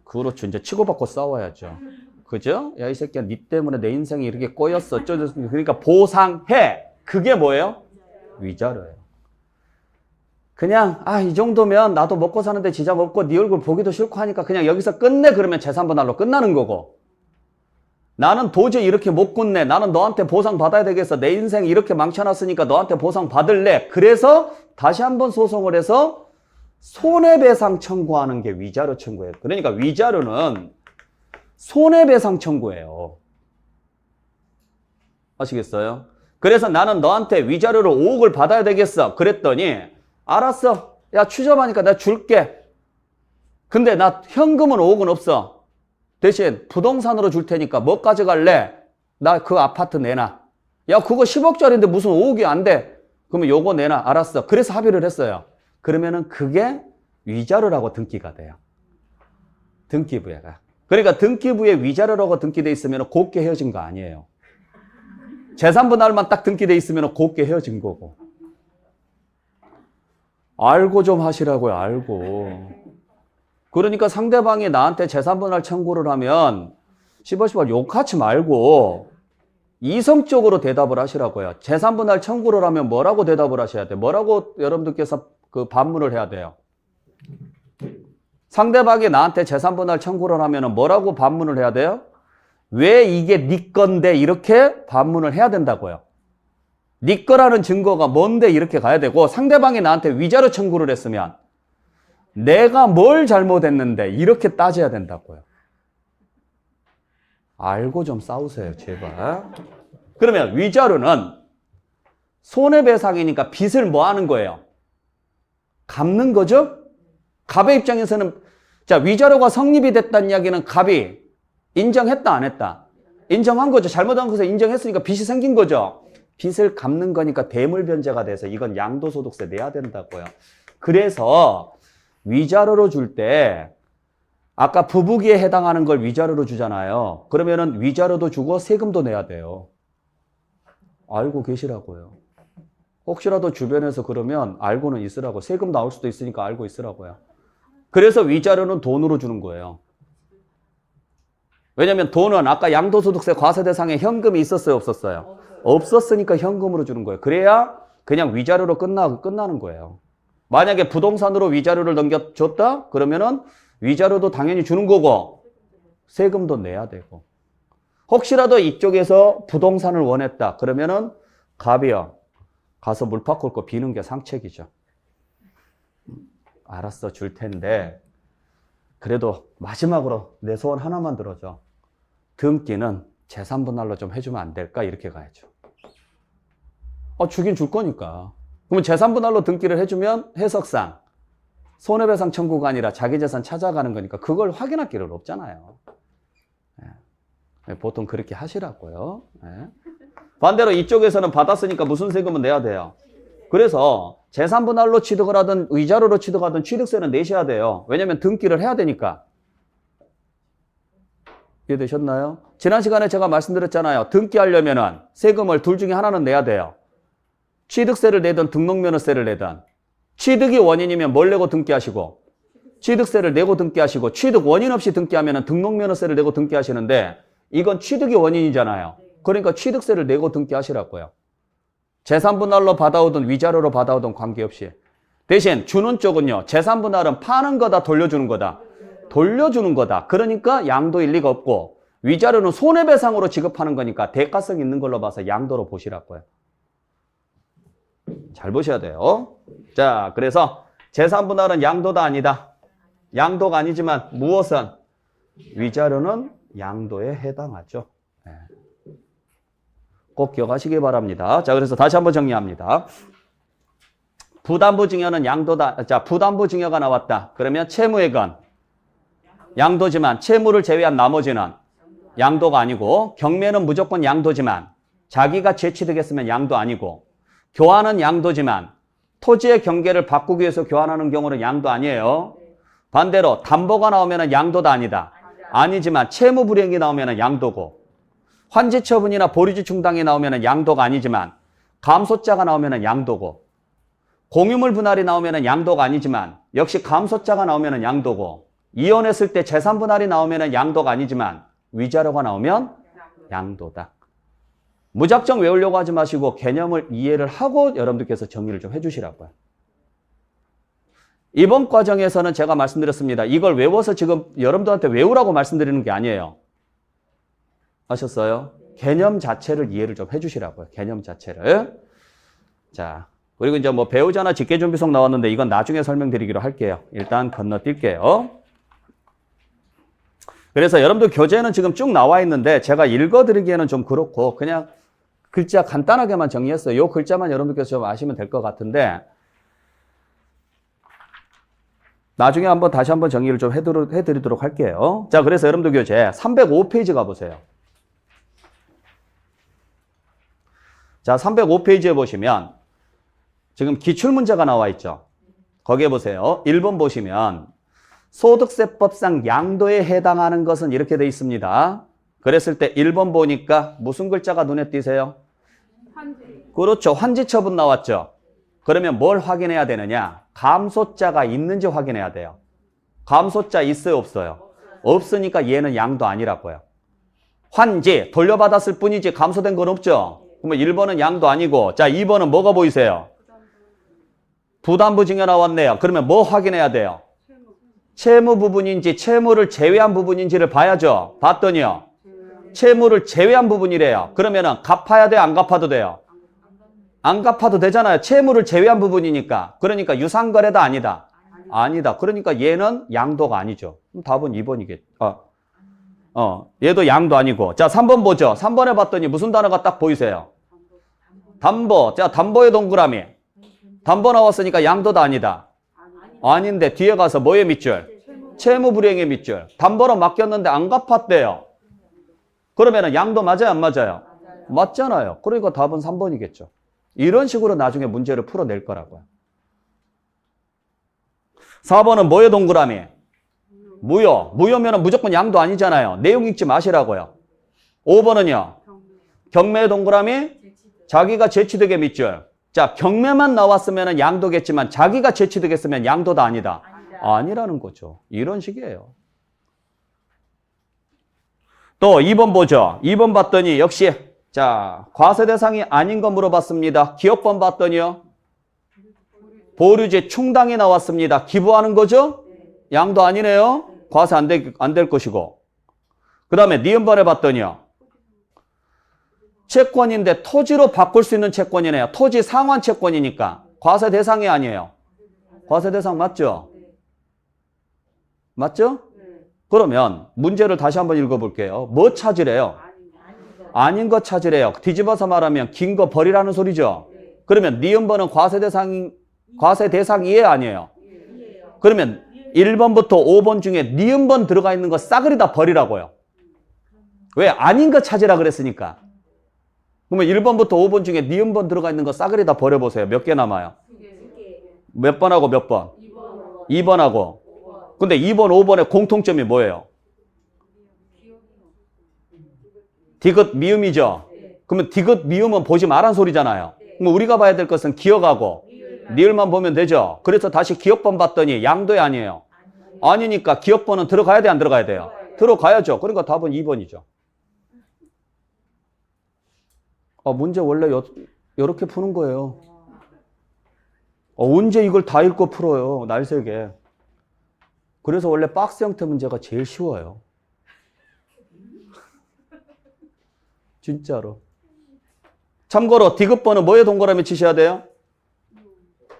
그렇죠. 이제 치고받고 싸워야죠. 그죠? 야, 이 새끼야, 니 때문에 내 인생이 이렇게 꼬였어. 어쩌죠? 그러니까 보상해. 그게 뭐예요? 위자료예요. 그냥 이 정도면 나도 먹고 사는데 지장 없고 네 얼굴 보기도 싫고 하니까 그냥 여기서 끝내. 그러면 재산분할로 끝나는 거고, 나는 도저히 이렇게 못 끝내. 나는 너한테 보상 받아야 되겠어. 내 인생 이렇게 망쳐놨으니까 너한테 보상 받을래. 그래서 다시 한번 소송을 해서 손해배상 청구하는 게 위자료 청구예요. 그러니까 위자료는 손해배상 청구예요. 아시겠어요? 그래서 나는 너한테 위자료로 5억을 받아야 되겠어. 그랬더니 알았어. 야, 추적하니까 내가 줄게. 근데 나 현금은 5억은 없어. 대신 부동산으로 줄 테니까 뭐 가져갈래? 나 그 아파트 내놔. 야, 그거 10억짜리인데 무슨 5억이 안 돼. 그러면 요거 내놔. 알았어. 그래서 합의를 했어요. 그러면은 그게 위자료라고 등기가 돼요. 등기부에가. 그러니까 등기부에 위자료라고 등기돼 있으면 곱게 헤어진 거 아니에요. 재산분할만 딱 등기돼 있으면 곱게 헤어진 거고. 알고 좀 하시라고요. 알고. 그러니까 상대방이 나한테 재산분할 청구를 하면 시벌시벌 욕하지 말고 이성적으로 대답을 하시라고요. 재산분할 청구를 하면 뭐라고 대답을 하셔야 돼요? 뭐라고 여러분들께서 그 반문을 해야 돼요? 상대방이 나한테 재산분할 청구를 하면 뭐라고 반문을 해야 돼요? 왜 이게 네 건데 이렇게 반문을 해야 된다고요. 네 거라는 증거가 뭔데 이렇게 가야 되고, 상대방이 나한테 위자료 청구를 했으면 내가 뭘 잘못했는데 이렇게 따져야 된다고요. 알고 좀 싸우세요, 제발. 그러면 위자료는 손해배상이니까 빚을 뭐 하는 거예요? 갚는 거죠? 갑의 입장에서는, 자, 위자료가 성립이 됐다는 이야기는 갑이 인정했다, 안 했다? 인정한 거죠. 잘못한 것을 인정했으니까 빚이 생긴 거죠. 빚을 갚는 거니까 대물변제가 돼서 이건 양도소득세 내야 된다고요. 그래서 위자료로 줄 때 아까 부부기에 해당하는 걸 위자료로 주잖아요. 그러면은 위자료도 주고 세금도 내야 돼요. 알고 계시라고요. 혹시라도 주변에서 그러면 알고는 있으라고. 세금 나올 수도 있으니까 알고 있으라고요. 그래서 위자료는 돈으로 주는 거예요. 왜냐면 돈은 아까 양도소득세 과세 대상에 현금이 있었어요, 없었어요? 없었으니까 현금으로 주는 거예요. 그래야 그냥 위자료로 끝나는 거예요. 만약에 부동산으로 위자료를 넘겨줬다? 그러면은 위자료도 당연히 주는 거고 세금도 내야 되고. 혹시라도 이쪽에서 부동산을 원했다. 그러면은 갑이요, 가서 물 바꿀 거 비는 게 상책이죠. 알았어, 줄 텐데 그래도 마지막으로 내 소원 하나만 들어줘. 등기는 재산분할로 좀 해주면 안 될까? 이렇게 가야죠. 주긴 줄 거니까. 그러면 재산분할로 등기를 해주면 해석상 손해배상 청구가 아니라 자기 재산 찾아가는 거니까 그걸 확인할 길은 없잖아요. 보통 그렇게 하시라고요. 반대로 이쪽에서는 받았으니까 무슨 세금은 내야 돼요? 그래서 재산분할로 취득을 하든 위자료로 취득하든 취득세는 내셔야 돼요. 왜냐면 등기를 해야 되니까. 이해되셨나요? 지난 시간에 제가 말씀드렸잖아요. 등기하려면은 세금을 둘 중에 하나는 내야 돼요. 취득세를 내든 등록면허세를 내든. 취득이 원인이면 뭘 내고 등기하시고, 취득세를 내고 등기하시고, 취득 원인 없이 등기하면은 등록면허세를 내고 등기하시는데, 이건 취득이 원인이잖아요. 그러니까 취득세를 내고 등기하시라고요. 재산분할로 받아오든 위자료로 받아오든 관계없이. 대신 주는 쪽은요. 재산분할은 파는 거다 돌려주는 거다. 돌려주는 거다. 그러니까 양도일 리가 없고, 위자료는 손해배상으로 지급하는 거니까 대가성 있는 걸로 봐서 양도로 보시라고요. 잘 보셔야 돼요. 자, 그래서 재산분할은 양도다 아니다. 양도가 아니지만 무엇은? 위자료는 양도에 해당하죠. 네. 꼭 기억하시기 바랍니다. 자, 그래서 다시 한번 정리합니다. 부담부증여는 양도다. 자, 부담부증여가 나왔다. 그러면 채무액은 양도지만 채무를 제외한 나머지는 양도가 아니고, 경매는 무조건 양도지만 자기가 재취득했으면 양도 아니고, 교환은 양도지만 토지의 경계를 바꾸기 위해서 교환하는 경우는 양도 아니에요. 반대로 담보가 나오면 양도다 아니다. 아니지만 채무 불이행이 나오면 양도고, 환지 처분이나 보류지 충당이 나오면 양도가 아니지만 감소자가 나오면 양도고, 공유물 분할이 나오면 양도가 아니지만 역시 감소자가 나오면 양도고, 이혼했을 때 재산 분할이 나오면 양도가 아니지만 위자료가 나오면 양도다. 무작정 외우려고 하지 마시고 개념을 이해를 하고 여러분들께서 정리를 좀 해주시라고요. 이번 과정에서는 제가 말씀드렸습니다. 이걸 외워서 지금 여러분들한테 외우라고 말씀드리는 게 아니에요. 아셨어요? 개념 자체를 이해를 좀 해주시라고요. 개념 자체를. 자, 그리고 이제 뭐 배우자나 직계준비속 나왔는데 이건 나중에 설명드리기로 할게요. 일단 건너뛸게요. 그래서 여러분들 교재는 지금 쭉 나와 있는데 제가 읽어드리기에는 좀 그렇고 그냥 글자 간단하게만 정리했어요. 이 글자만 여러분들께서 좀 아시면 될 것 같은데 나중에 한번 다시 한번 정리를 좀 해드리도록 할게요. 자, 그래서 여러분들 교재 305페이지 가보세요. 자, 305페이지에 보시면 지금 기출문제가 나와 있죠. 거기에 보세요. 1번 보시면 소득세법상 양도에 해당하는 것은 이렇게 돼 있습니다. 그랬을 때 1번 보니까 무슨 글자가 눈에 띄세요? 환지. 그렇죠. 환지처분 나왔죠. 그러면 뭘 확인해야 되느냐? 감소자가 있는지 확인해야 돼요. 감소자 있어요, 없어요? 없으니까 얘는 양도 아니라고요. 환지, 돌려받았을 뿐이지 감소된 건 없죠? 그러면 1번은 양도 아니고, 자, 2번은 뭐가 보이세요? 부담부증여 나왔네요. 그러면 뭐 확인해야 돼요? 채무 부분인지 채무를 제외한 부분인지를 봐야죠. 봤더니요. 채무를 제외한 부분이래요. 그러면은 갚아야 돼요? 안 갚아도 돼요? 안 갚아도 되잖아요. 채무를 제외한 부분이니까. 그러니까 유상거래다 아니다? 아니다. 그러니까 얘는 양도가 아니죠. 그럼 답은 2번이겠죠. 얘도 양도 아니고. 자, 3번 보죠. 3번에 봤더니 무슨 단어가 딱 보이세요? 담보. 자, 담보의 동그라미. 담보 나왔으니까 양도다 아니다? 아닌데 뒤에 가서 뭐의 밑줄? 채무불이행의 밑줄. 담보로 맡겼는데 안 갚았대요. 그러면 양도 맞아요? 안 맞아요? 맞잖아요. 그러니까 답은 3번이겠죠. 이런 식으로 나중에 문제를 풀어낼 거라고요. 4번은 뭐의 동그라미? 무효. 무효면 무조건 양도 아니잖아요. 내용 읽지 마시라고요. 5번은요. 경매의 동그라미? 자기가 재취득의 밑줄. 자, 경매만 나왔으면 양도겠지만 자기가 재취득했으면 양도다 아니다? 아니라는 거죠. 이런 식이에요. 또 2번 보죠. 2번 봤더니 역시 자, 과세 대상이 아닌 거 물어봤습니다. 기업번 봤더니요. 보류제 충당이 나왔습니다. 기부하는 거죠? 양도 아니네요. 과세 안 될 것이고. 그 다음에 니은번에 봤더니요. 채권인데 토지로 바꿀 수 있는 채권이네요. 토지 상환 채권이니까 과세 대상이 아니에요. 과세 대상 맞죠? 맞죠? 그러면 문제를 다시 한번 읽어볼게요. 뭐 찾으래요? 아닌 거 찾으래요. 뒤집어서 말하면 긴 거 버리라는 소리죠. 그러면 니은번은 과세 대상이에요? 아니에요? 그러면 1번부터 5번 중에 니은번 들어가 있는 거 싸그리 다 버리라고요. 왜? 아닌 거 찾으라 그랬으니까. 그러면 1번부터 5번 중에 니은번 들어가 있는 거 싸그리 다 버려보세요. 몇 개 남아요? 몇 번하고 몇 번? 2번하고. 근데 2번, 5번의 공통점이 뭐예요? 디귿 미음이죠? 그러면 디귿 미음은 보지 말란 소리잖아요. 그럼 우리가 봐야 될 것은 기억하고 니을만 보면 되죠. 그래서 다시 기억번 봤더니 양도에 아니에요. 아니니까 기억번은 들어가야 돼, 안 들어가야 돼요? 들어가야죠. 그러니까 답은 2번이죠. 문제 원래 이렇게 푸는 거예요. 언제 이걸 다 읽고 풀어요, 날새게. 그래서 원래 박스 형태 문제가 제일 쉬워요. 진짜로. 참고로 디귿번은 뭐에 동그라미 치셔야 돼요?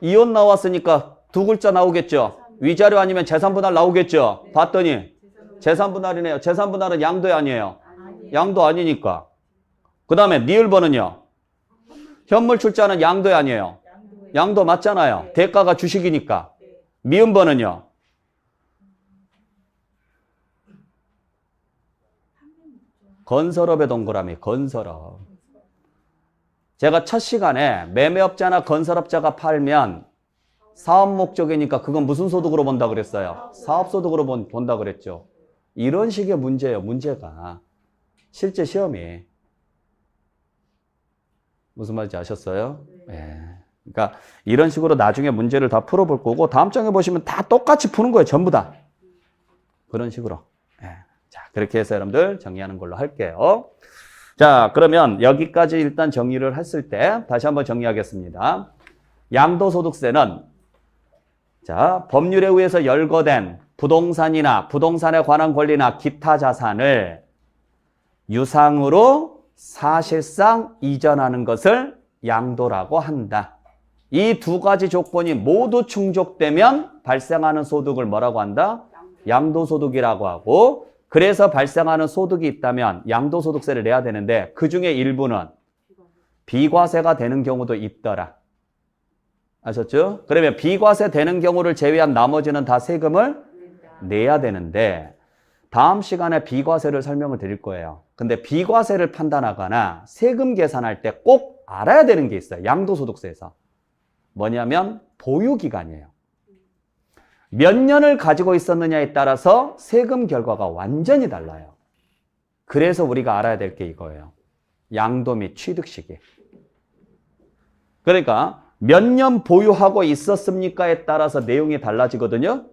이온 나왔으니까 두 글자 나오겠죠. 위자료 아니면 재산분할 나오겠죠. 봤더니 재산분할이네요. 재산분할은 양도에 아니에요. 양도 아니니까. 그 다음에 니을번은요. 현물 출자는 양도에 아니에요. 양도 맞잖아요. 대가가 주식이니까. 미음번은요. 건설업의 동그라미, 건설업. 제가 첫 시간에 매매업자나 건설업자가 팔면 사업 목적이니까 그건 무슨 소득으로 본다 그랬어요? 사업소득으로 본다 그랬죠. 이런 식의 문제예요, 문제가. 실제 시험이. 무슨 말인지 아셨어요? 예. 그러니까 이런 식으로 나중에 문제를 다 풀어볼 거고 다음 장에 보시면 다 똑같이 푸는 거예요, 전부 다. 그런 식으로. 예. 자, 그렇게 해서 여러분들 정리하는 걸로 할게요. 자, 그러면 여기까지 일단 정리를 했을 때 다시 한번 정리하겠습니다. 양도소득세는 자, 법률에 의해서 열거된 부동산이나 부동산에 관한 권리나 기타 자산을 유상으로 사실상 이전하는 것을 양도라고 한다. 이 두 가지 조건이 모두 충족되면 발생하는 소득을 뭐라고 한다? 양도소득이라고 하고, 그래서 발생하는 소득이 있다면 양도소득세를 내야 되는데 그 중에 일부는 비과세가 되는 경우도 있더라. 아셨죠? 그러면 비과세 되는 경우를 제외한 나머지는 다 세금을 내야 되는데 다음 시간에 비과세를 설명을 드릴 거예요. 근데 비과세를 판단하거나 세금 계산할 때 꼭 알아야 되는 게 있어요. 양도소득세에서. 뭐냐면 보유기간이에요. 몇 년을 가지고 있었느냐에 따라서 세금 결과가 완전히 달라요. 그래서 우리가 알아야 될 게 이거예요. 양도 및 취득 시기. 그러니까 몇 년 보유하고 있었습니까에 따라서 내용이 달라지거든요.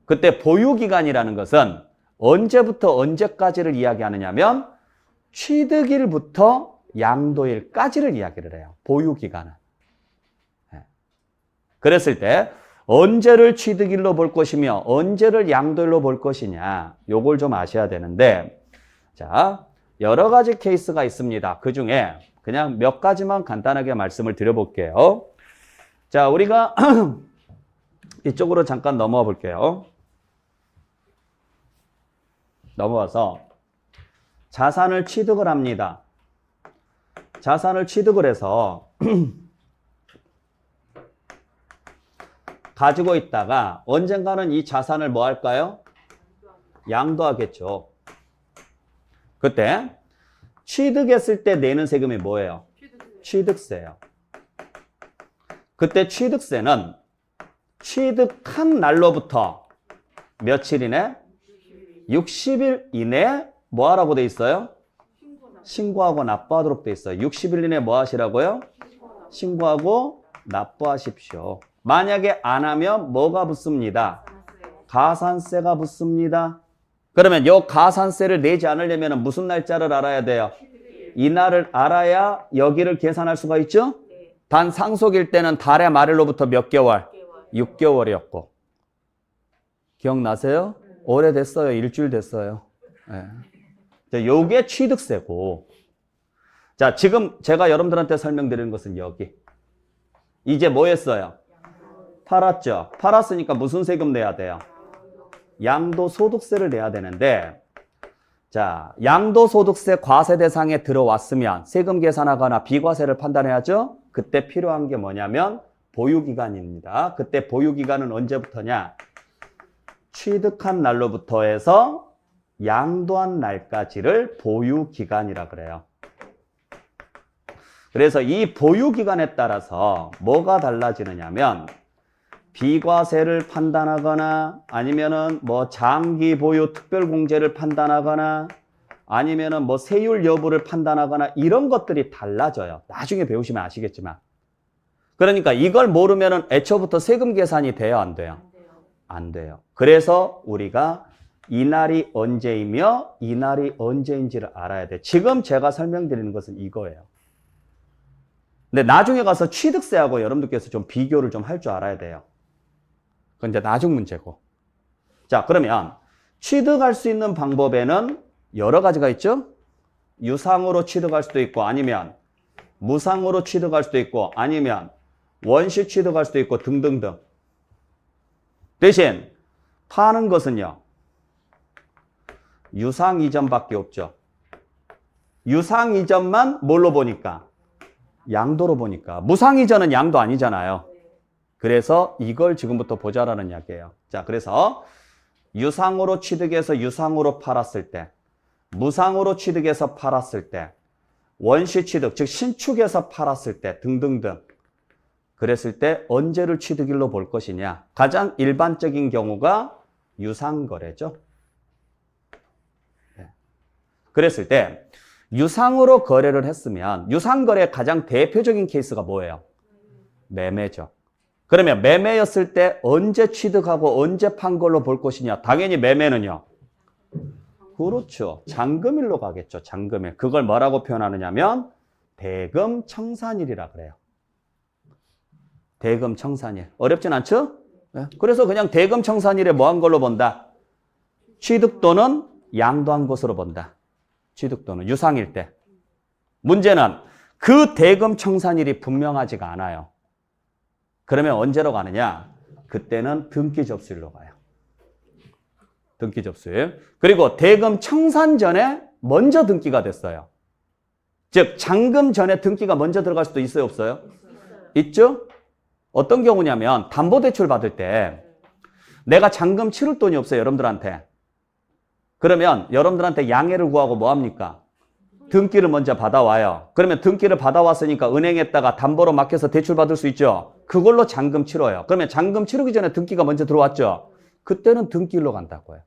그때 보유기간이라는 것은 언제부터 언제까지를 이야기하느냐면 취득일부터 양도일까지를 이야기를 해요. 보유기간은. 그랬을 때 언제를 취득일로 볼 것이며 언제를 양도일로 볼 것이냐, 요걸 좀 아셔야 되는데, 자, 여러 가지 케이스가 있습니다. 그 중에 그냥 몇 가지만 간단하게 말씀을 드려볼게요. 자, 우리가 이쪽으로 잠깐 넘어와 볼게요. 넘어와서 자산을 취득을 합니다. 자산을 취득을 해서 가지고 있다가 언젠가는 이 자산을 뭐 할까요? 양도하겠죠. 그때 취득했을 때 내는 세금이 뭐예요? 취득세예요. 그때 취득세는 취득한 날로부터 며칠 이내? 60일 이내 뭐 하라고 돼 있어요? 신고하고 납부하도록 돼 있어요. 60일 이내 뭐 하시라고요? 신고하고 납부하십시오. 만약에 안 하면 뭐가 붙습니다? 가산세가 붙습니다. 그러면 이 가산세를 내지 않으려면 무슨 날짜를 알아야 돼요? 이 날을 알아야 여기를 계산할 수가 있죠? 단 상속일 때는 달의 말일로부터 몇 개월? 6개월이었고. 기억나세요? 오래됐어요. 일주일 됐어요. 네. 요게 취득세고. 자, 지금 제가 여러분들한테 설명드리는 것은 여기. 이제 뭐 했어요? 팔았죠. 팔았으니까 무슨 세금 내야 돼요? 양도소득세를 내야 되는데, 자, 양도소득세 과세 대상에 들어왔으면 세금 계산하거나 비과세를 판단해야죠. 그때 필요한 게 뭐냐면 보유기간입니다. 그때 보유기간은 언제부터냐? 취득한 날로부터 해서 양도한 날까지를 보유기간이라 그래요. 그래서 이 보유기간에 따라서 뭐가 달라지느냐면 비과세를 판단하거나 아니면은 뭐 장기 보유 특별공제를 판단하거나 아니면은 뭐 세율 여부를 판단하거나 이런 것들이 달라져요. 나중에 배우시면 아시겠지만. 그러니까 이걸 모르면은 애초부터 세금 계산이 돼요, 안 돼요? 안 돼요. 그래서 우리가 이날이 언제이며 이날이 언제인지를 알아야 돼. 지금 제가 설명드리는 것은 이거예요. 근데 나중에 가서 취득세하고 여러분들께서 좀 비교를 좀 할 줄 알아야 돼요. 그건 이제 나중 문제고. 자, 그러면 취득할 수 있는 방법에는 여러 가지가 있죠? 유상으로 취득할 수도 있고 아니면 무상으로 취득할 수도 있고 아니면 원시 취득할 수도 있고 등등등. 대신 파는 것은요. 유상 이전밖에 없죠. 유상 이전만 뭘로 보니까? 양도로 보니까. 무상 이전은 양도 아니잖아요. 그래서 이걸 지금부터 보자라는 이야기예요. 자, 그래서 유상으로 취득해서 유상으로 팔았을 때, 무상으로 취득해서 팔았을 때, 원시 취득, 즉 신축해서 팔았을 때 등등등. 그랬을 때 언제를 취득일로 볼 것이냐. 가장 일반적인 경우가 유상거래죠. 네. 그랬을 때 유상으로 거래를 했으면 유상거래의 가장 대표적인 케이스가 뭐예요? 매매죠. 그러면 매매였을 때 언제 취득하고 언제 판 걸로 볼 것이냐. 당연히 매매는요. 그렇죠. 잔금일로 가겠죠. 잔금일. 그걸 뭐라고 표현하느냐면 대금청산일이라 그래요. 대금청산일. 어렵진 않죠? 네. 그래서 그냥 대금청산일에 뭐 한 걸로 본다? 취득 또는 양도한 것으로 본다. 취득 또는 유상일 때. 문제는 그 대금청산일이 분명하지가 않아요. 그러면 언제로 가느냐? 그때는 등기 접수일로 가요. 등기 접수일. 그리고 대금 청산 전에 먼저 등기가 됐어요. 즉 잔금 전에 등기가 먼저 들어갈 수도 있어요, 없어요? 있죠? 어떤 경우냐면 담보대출 받을 때 내가 잔금 치를 돈이 없어요, 여러분들한테. 그러면 여러분들한테 양해를 구하고 뭐 합니까? 등기를 먼저 받아와요. 그러면 등기를 받아왔으니까 은행에다가 담보로 맡겨서 대출 받을 수 있죠. 그걸로 잔금 치러요. 그러면 잔금 치르기 전에 등기가 먼저 들어왔죠. 그때는 등기일로 간다고요.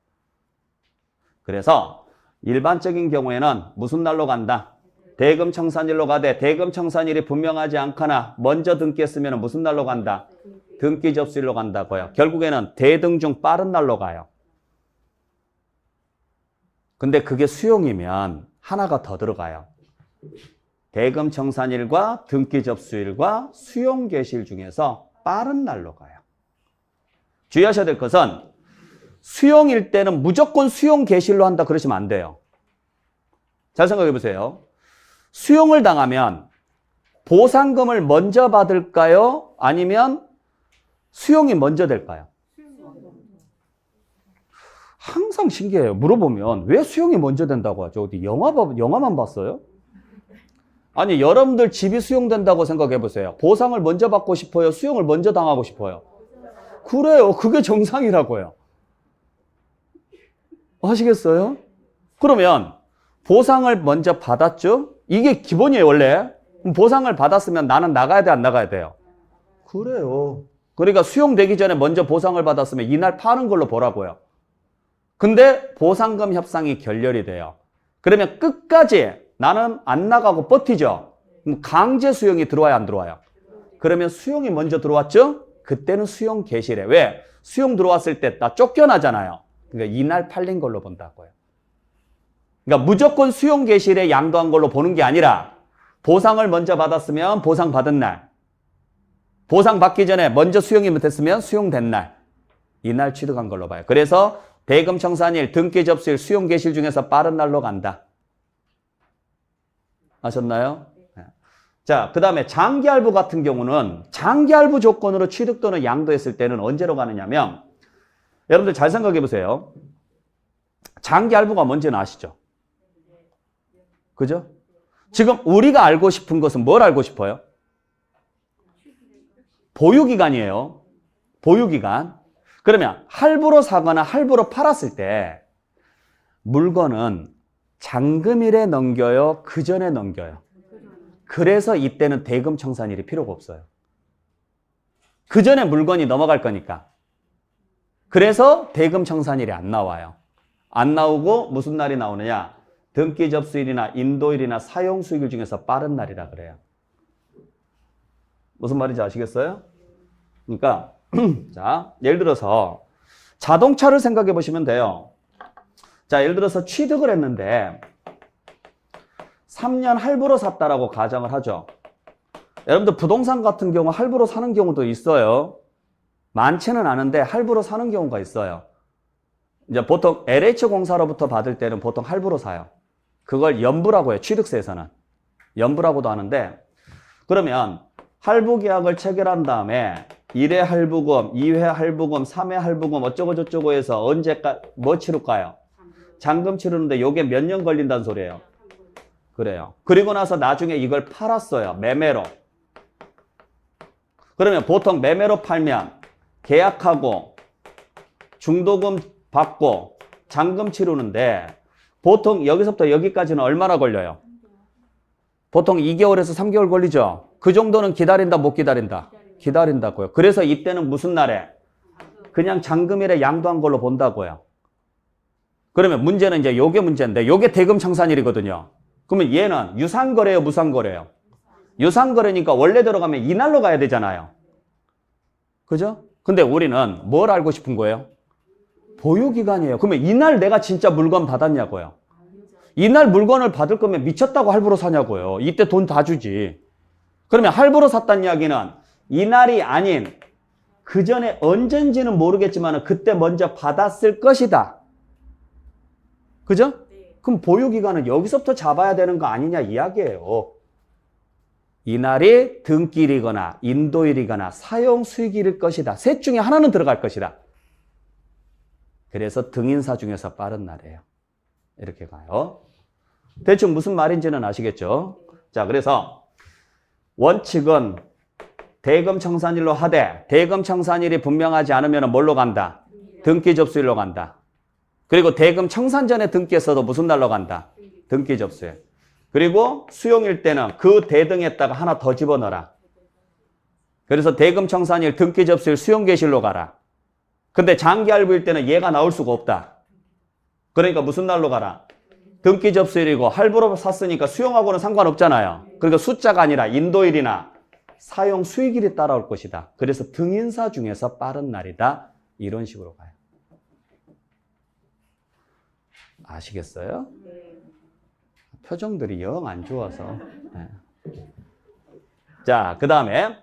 그래서 일반적인 경우에는 무슨 날로 간다? 대금청산일로 가되 대금청산일이 분명하지 않거나 먼저 등기했으면 무슨 날로 간다? 등기 접수일로 간다고요. 결국에는 대등 중 빠른 날로 가요. 근데 그게 수용이면 하나가 더 들어가요. 대금청산일과 등기 접수일과 수용 개시일 중에서 빠른 날로 가요. 주의하셔야 될 것은 수용일 때는 무조건 수용 개시일로 한다 그러시면 안 돼요. 잘 생각해 보세요. 수용을 당하면 보상금을 먼저 받을까요? 아니면 수용이 먼저 될까요? 항상 신기해요. 물어보면 왜 수용이 먼저 된다고 하죠? 어디 영화만 봤어요? 아니, 여러분들 집이 수용된다고 생각해 보세요. 보상을 먼저 받고 싶어요? 수용을 먼저 당하고 싶어요? 그래요. 그게 정상이라고요. 아시겠어요? 그러면 보상을 먼저 받았죠? 이게 기본이에요, 원래. 보상을 받았으면 나는 나가야 돼, 안 나가야 돼요? 그래요. 그러니까 수용되기 전에 먼저 보상을 받았으면 이날 파는 걸로 보라고요. 근데 보상금 협상이 결렬이 돼요. 그러면 끝까지 나는 안 나가고 버티죠? 그럼 강제 수용이 들어와야 안 들어와요? 그러면 수용이 먼저 들어왔죠? 그때는 수용 개시래. 왜? 수용 들어왔을 때 나 쫓겨나잖아요. 그러니까 이날 팔린 걸로 본다고요. 그러니까 무조건 수용 개시일에 양도한 걸로 보는 게 아니라 보상을 먼저 받았으면 보상 받은 날, 보상 받기 전에 먼저 수용이 됐으면 수용된 날, 이날 취득한 걸로 봐요. 그래서 대금청산일, 등기 접수일, 수용 개시일 중에서 빠른 날로 간다. 아셨나요? 자, 그 다음에 장기할부 같은 경우는 장기할부 조건으로 취득 또는 양도했을 때는 언제로 가느냐면 여러분들 잘 생각해 보세요. 장기할부가 뭔지는 아시죠? 그죠? 지금 우리가 알고 싶은 것은 뭘 알고 싶어요? 보유기간이에요. 보유기간. 그러면 할부로 사거나 할부로 팔았을 때 물건은 잔금일에 넘겨요? 그 전에 넘겨요? 그래서 이때는 대금 청산일이 필요가 없어요. 그 전에 물건이 넘어갈 거니까. 그래서 대금 청산일이 안 나와요. 안 나오고 무슨 날이 나오느냐? 등기 접수일이나 인도일이나 사용 수익일 중에서 빠른 날이라 그래요. 무슨 말인지 아시겠어요? 그러니까 자, 예를 들어서 자동차를 생각해 보시면 돼요. 자, 예를 들어서 취득을 했는데 3년 할부로 샀다라고 가정을 하죠. 여러분들 부동산 같은 경우 할부로 사는 경우도 있어요. 많지는 않은데 할부로 사는 경우가 있어요. 이제 보통 LH공사로부터 받을 때는 보통 할부로 사요. 그걸 연부라고 해요. 취득세에서는. 연부라고도 하는데, 그러면 할부 계약을 체결한 다음에 1회 할부금, 2회 할부금, 3회 할부금 어쩌고 저쩌고 해서 뭐 치를까요? 잔금 치르는데 요게 몇 년 걸린다는 소리예요. 그래요. 그리고 나서 나중에 이걸 팔았어요. 매매로. 그러면 보통 매매로 팔면 계약하고 중도금 받고 잔금 치르는데 보통 여기서부터 여기까지는 얼마나 걸려요? 보통 2개월에서 3개월 걸리죠? 그 정도는 기다린다, 못 기다린다? 기다린다고요. 그래서 이때는 무슨 날에? 그냥 잔금일에 양도한 걸로 본다고요. 그러면 문제는 이제 요게 문제인데 요게 대금 청산일이거든요. 그러면 얘는 유상거래예요, 무상거래예요? 유상거래니까 원래 들어가면 이날로 가야 되잖아요. 그죠? 근데 우리는 뭘 알고 싶은 거예요? 보유기간이에요. 그러면 이날 내가 진짜 물건 받았냐고요. 이날 물건을 받을 거면 미쳤다고 할부로 사냐고요. 이때 돈 다 주지. 그러면 할부로 샀다는 이야기는 이날이 아닌 그 전에 언젠지는 모르겠지만 그때 먼저 받았을 것이다. 그죠? 그럼 보유기간은 여기서부터 잡아야 되는 거 아니냐 이야기예요. 이날이 등기일이거나 인도일이거나 사용 수익일일 것이다. 셋 중에 하나는 들어갈 것이다. 그래서 등인사 중에서 빠른 날이에요. 이렇게 가요. 대충 무슨 말인지는 아시겠죠? 자, 그래서 원칙은 대금 청산일로 하되 대금 청산일이 분명하지 않으면 뭘로 간다? 등기 접수일로 간다. 그리고 대금 청산 전에 등기했어도 무슨 날로 간다? 등기 접수일. 그리고 수용일 때는 그 대등에다가 하나 더 집어넣어라. 그래서 대금 청산일, 등기 접수일, 수용 개시일로 가라. 근데 장기 할부일 때는 얘가 나올 수가 없다. 그러니까 무슨 날로 가라? 등기 접수일이고 할부로 샀으니까 수용하고는 상관없잖아요. 그러니까 숫자가 아니라 인도일이나 사용 수익일이 따라올 것이다. 그래서 등인사 중에서 빠른 날이다. 이런 식으로 가요. 아시겠어요? 표정들이 영 안 좋아서. 네. 자, 그 다음에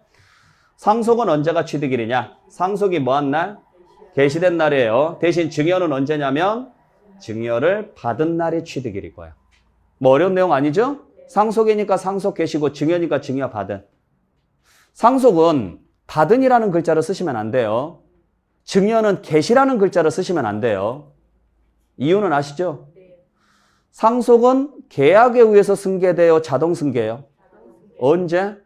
상속은 언제가 취득일이냐? 상속이 뭐한 날? 개시된 날이에요. 대신 증여는 언제냐면 증여를 받은 날이 취득일이고요. 뭐 어려운 내용 아니죠? 상속이니까 상속 개시고 증여니까 증여 받은. 상속은 받은이라는 글자를 쓰시면 안 돼요. 증여는 개시라는 글자를 쓰시면 안 돼요. 이유는 아시죠? 상속은 계약에 의해서 승계되어 자동 승계예요. 언제?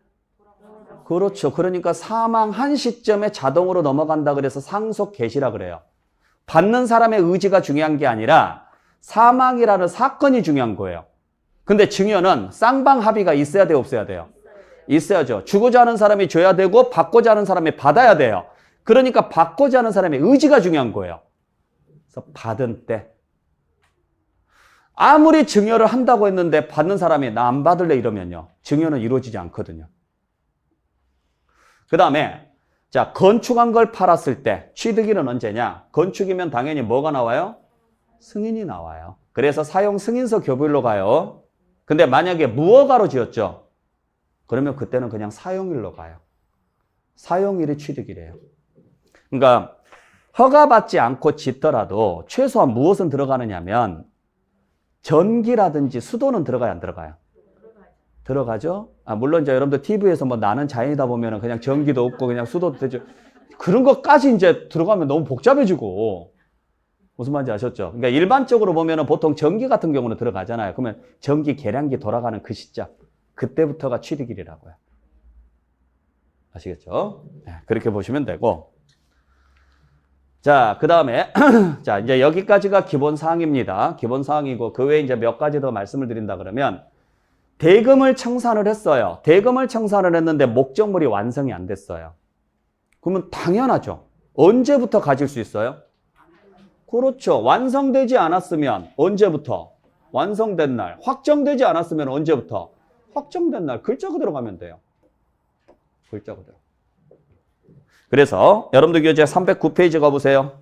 그렇죠. 그러니까 사망한 시점에 자동으로 넘어간다 그래서 상속 개시라 그래요. 받는 사람의 의지가 중요한 게 아니라 사망이라는 사건이 중요한 거예요. 근데 증여는 쌍방 합의가 있어야 돼요, 없어야 돼요? 있어야죠. 주고자 하는 사람이 줘야 되고 받고자 하는 사람이 받아야 돼요. 그러니까 받고자 하는 사람의 의지가 중요한 거예요. 그래서 받은 때 아무리 증여를 한다고 했는데 받는 사람이 나 안 받을래 이러면요. 증여는 이루어지지 않거든요. 그 다음에 자, 건축한 걸 팔았을 때 취득일은 언제냐? 건축이면 당연히 뭐가 나와요? 승인이 나와요. 그래서 사용 승인서 교부일로 가요. 근데 만약에 무허가로 지었죠? 그러면 그때는 그냥 사용일로 가요. 사용일이 취득일이에요. 그러니까 허가받지 않고 짓더라도 최소한 무엇은 들어가느냐면 전기라든지 수도는 들어가요, 안 들어가요? 들어가죠? 물론 이제 여러분들 TV에서 뭐 나는 자연이다 보면은 그냥 전기도 없고 그냥 수도도 되죠. 그런 것까지 이제 들어가면 너무 복잡해지고. 무슨 말인지 아셨죠? 그러니까 일반적으로 보면은 보통 전기 같은 경우는 들어가잖아요. 그러면 전기 계량기 돌아가는 그 시점. 그때부터가 취득일이라고요. 아시겠죠? 네, 그렇게 보시면 되고. 자, 그 다음에, 자, 이제 여기까지가 기본 사항입니다. 기본 사항이고, 그 외에 이제 몇 가지 더 말씀을 드린다 그러면, 대금을 청산을 했어요. 대금을 청산을 했는데 목적물이 완성이 안 됐어요. 그러면 당연하죠. 언제부터 가질 수 있어요? 그렇죠. 완성되지 않았으면 언제부터? 완성된 날. 확정되지 않았으면 언제부터? 확정된 날. 글자 그대로 가면 돼요. 글자 그대로. 그래서 여러분들 교재 309페이지 가보세요.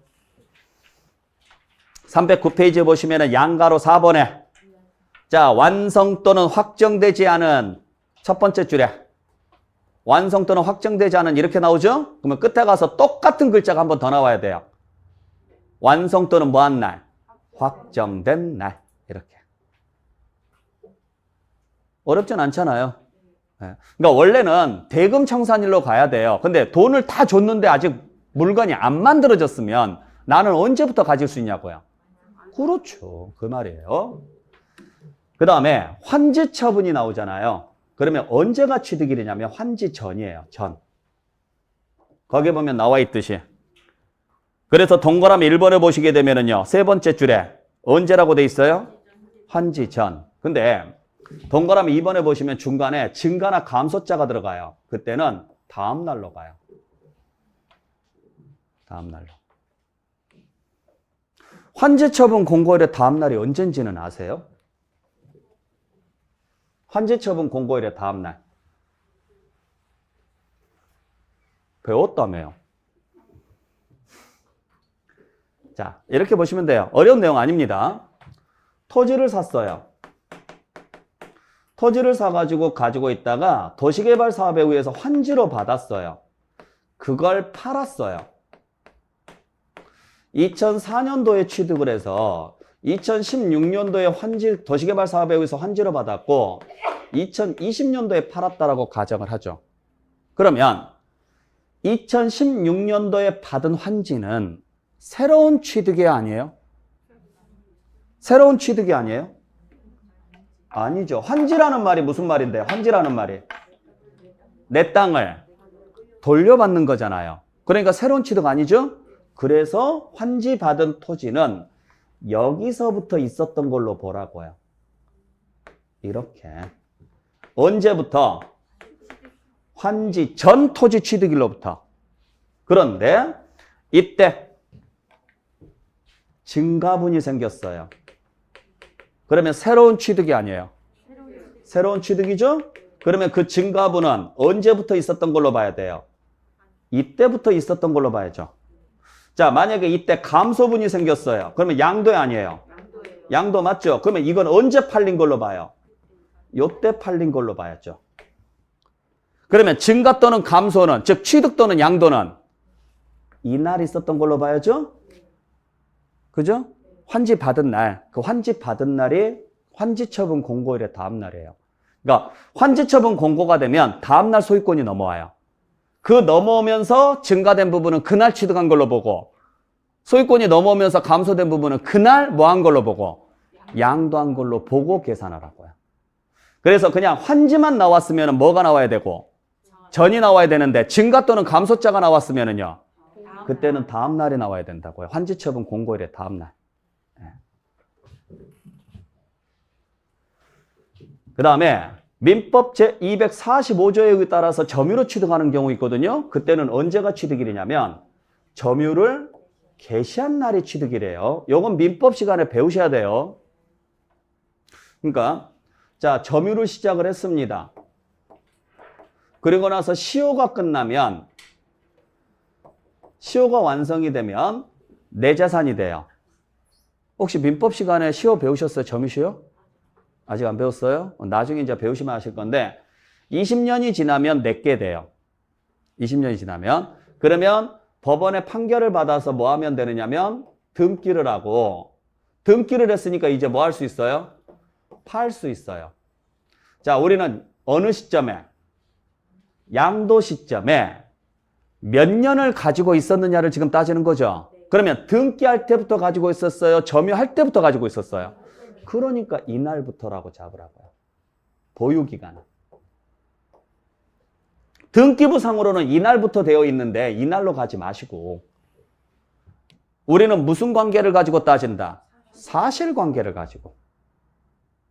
309페이지 보시면 양가로 4번에 자, 완성 또는 확정되지 않은 첫 번째 줄에 완성 또는 확정되지 않은 이렇게 나오죠? 그러면 끝에 가서 똑같은 글자가 한 번 더 나와야 돼요. 완성 또는 뭐한 날? 확정된 날. 이렇게. 어렵진 않잖아요. 그러니까 원래는 대금 청산일로 가야 돼요. 근데 돈을 다 줬는데 아직 물건이 안 만들어졌으면 나는 언제부터 가질 수 있냐고요? 그렇죠. 그 말이에요. 그 다음에 환지 처분이 나오잖아요. 그러면 언제가 취득일이냐면 환지 전이에요. 전. 거기 보면 나와 있듯이. 그래서 동그라미 1번을 보시게 되면은요. 세 번째 줄에 언제라고 돼 있어요? 환지 전. 근데 동그라미 2번에 보시면 중간에 증가나 감소자가 들어가요. 그때는 다음 날로 가요. 다음 날로. 환지 처분 공고일의 다음 날이 언젠지는 아세요? 환지 처분 공고일의 다음 날. 배웠다며요. 자, 이렇게 보시면 돼요. 어려운 내용 아닙니다. 토지를 샀어요. 토지를 사가지고 가지고 있다가 도시개발 사업에 의해서 환지로 받았어요. 그걸 팔았어요. 2004년도에 취득을 해서 2016년도에 도시개발 사업에 의해서 환지로 받았고 2020년도에 팔았다라고 가정을 하죠. 그러면 2016년도에 받은 환지는 새로운 취득이 아니에요? 새로운 취득이 아니에요? 아니죠. 환지라는 말이 무슨 말인데? 환지라는 말이 내 땅을 돌려받는 거잖아요. 그러니까 새로운 취득 아니죠? 그래서 환지 받은 토지는 여기서부터 있었던 걸로 보라고요. 이렇게. 언제부터? 환지 전 토지 취득일로부터. 그런데 이때 증가분이 생겼어요. 그러면 새로운 취득이 아니에요. 새로운 취득이죠? 그러면 그 증가분은 언제부터 있었던 걸로 봐야 돼요? 이때부터 있었던 걸로 봐야죠. 자, 만약에 이때 감소분이 생겼어요. 그러면 양도 아니에요? 양도 맞죠? 그러면 이건 언제 팔린 걸로 봐요? 요때 팔린 걸로 봐야죠. 그러면 증가 또는 감소는, 즉 취득 또는 양도는 이날 있었던 걸로 봐야죠? 그죠? 환지 받은 날, 그 환지 받은 날이 환지 처분 공고일의 다음 날이에요. 그러니까 환지 처분 공고가 되면 다음 날 소유권이 넘어와요. 그 넘어오면서 증가된 부분은 그날 취득한 걸로 보고 소유권이 넘어오면서 감소된 부분은 그날 뭐 한 걸로 보고 양도한 걸로 보고 계산하라고요. 그래서 그냥 환지만 나왔으면 뭐가 나와야 되고 전이 나와야 되는데 증가 또는 감소자가 나왔으면은요. 그때는 다음 날이 나와야 된다고요. 환지 처분 공고일의 다음 날. 그 다음에 민법 제245조에 따라서 점유로 취득하는 경우 있거든요. 그때는 언제가 취득일이냐면 점유를 개시한 날이 취득이래요. 요건 민법 시간에 배우셔야 돼요. 그러니까 자, 점유를 시작을 했습니다. 그리고 나서 시효가 끝나면 시효가 완성이 되면 내 재산이 돼요. 혹시 민법 시간에 시효 배우셨어요? 점유시효? 아직 안 배웠어요? 나중에 이제 배우시면 아실 건데 20년이 지나면 내게 돼요. 20년이 지나면. 그러면 법원의 판결을 받아서 뭐 하면 되느냐면 등기를 하고 등기를 했으니까 이제 뭐 할 수 있어요? 팔 수 있어요. 자, 우리는 어느 시점에? 양도 시점에 몇 년을 가지고 있었느냐를 지금 따지는 거죠. 그러면 등기할 때부터 가지고 있었어요? 점유할 때부터 가지고 있었어요? 그러니까 이날부터라고 잡으라고요. 보유기간. 등기부상으로는 이날부터 되어 있는데 이날로 가지 마시고 우리는 무슨 관계를 가지고 따진다? 사실관계를 가지고.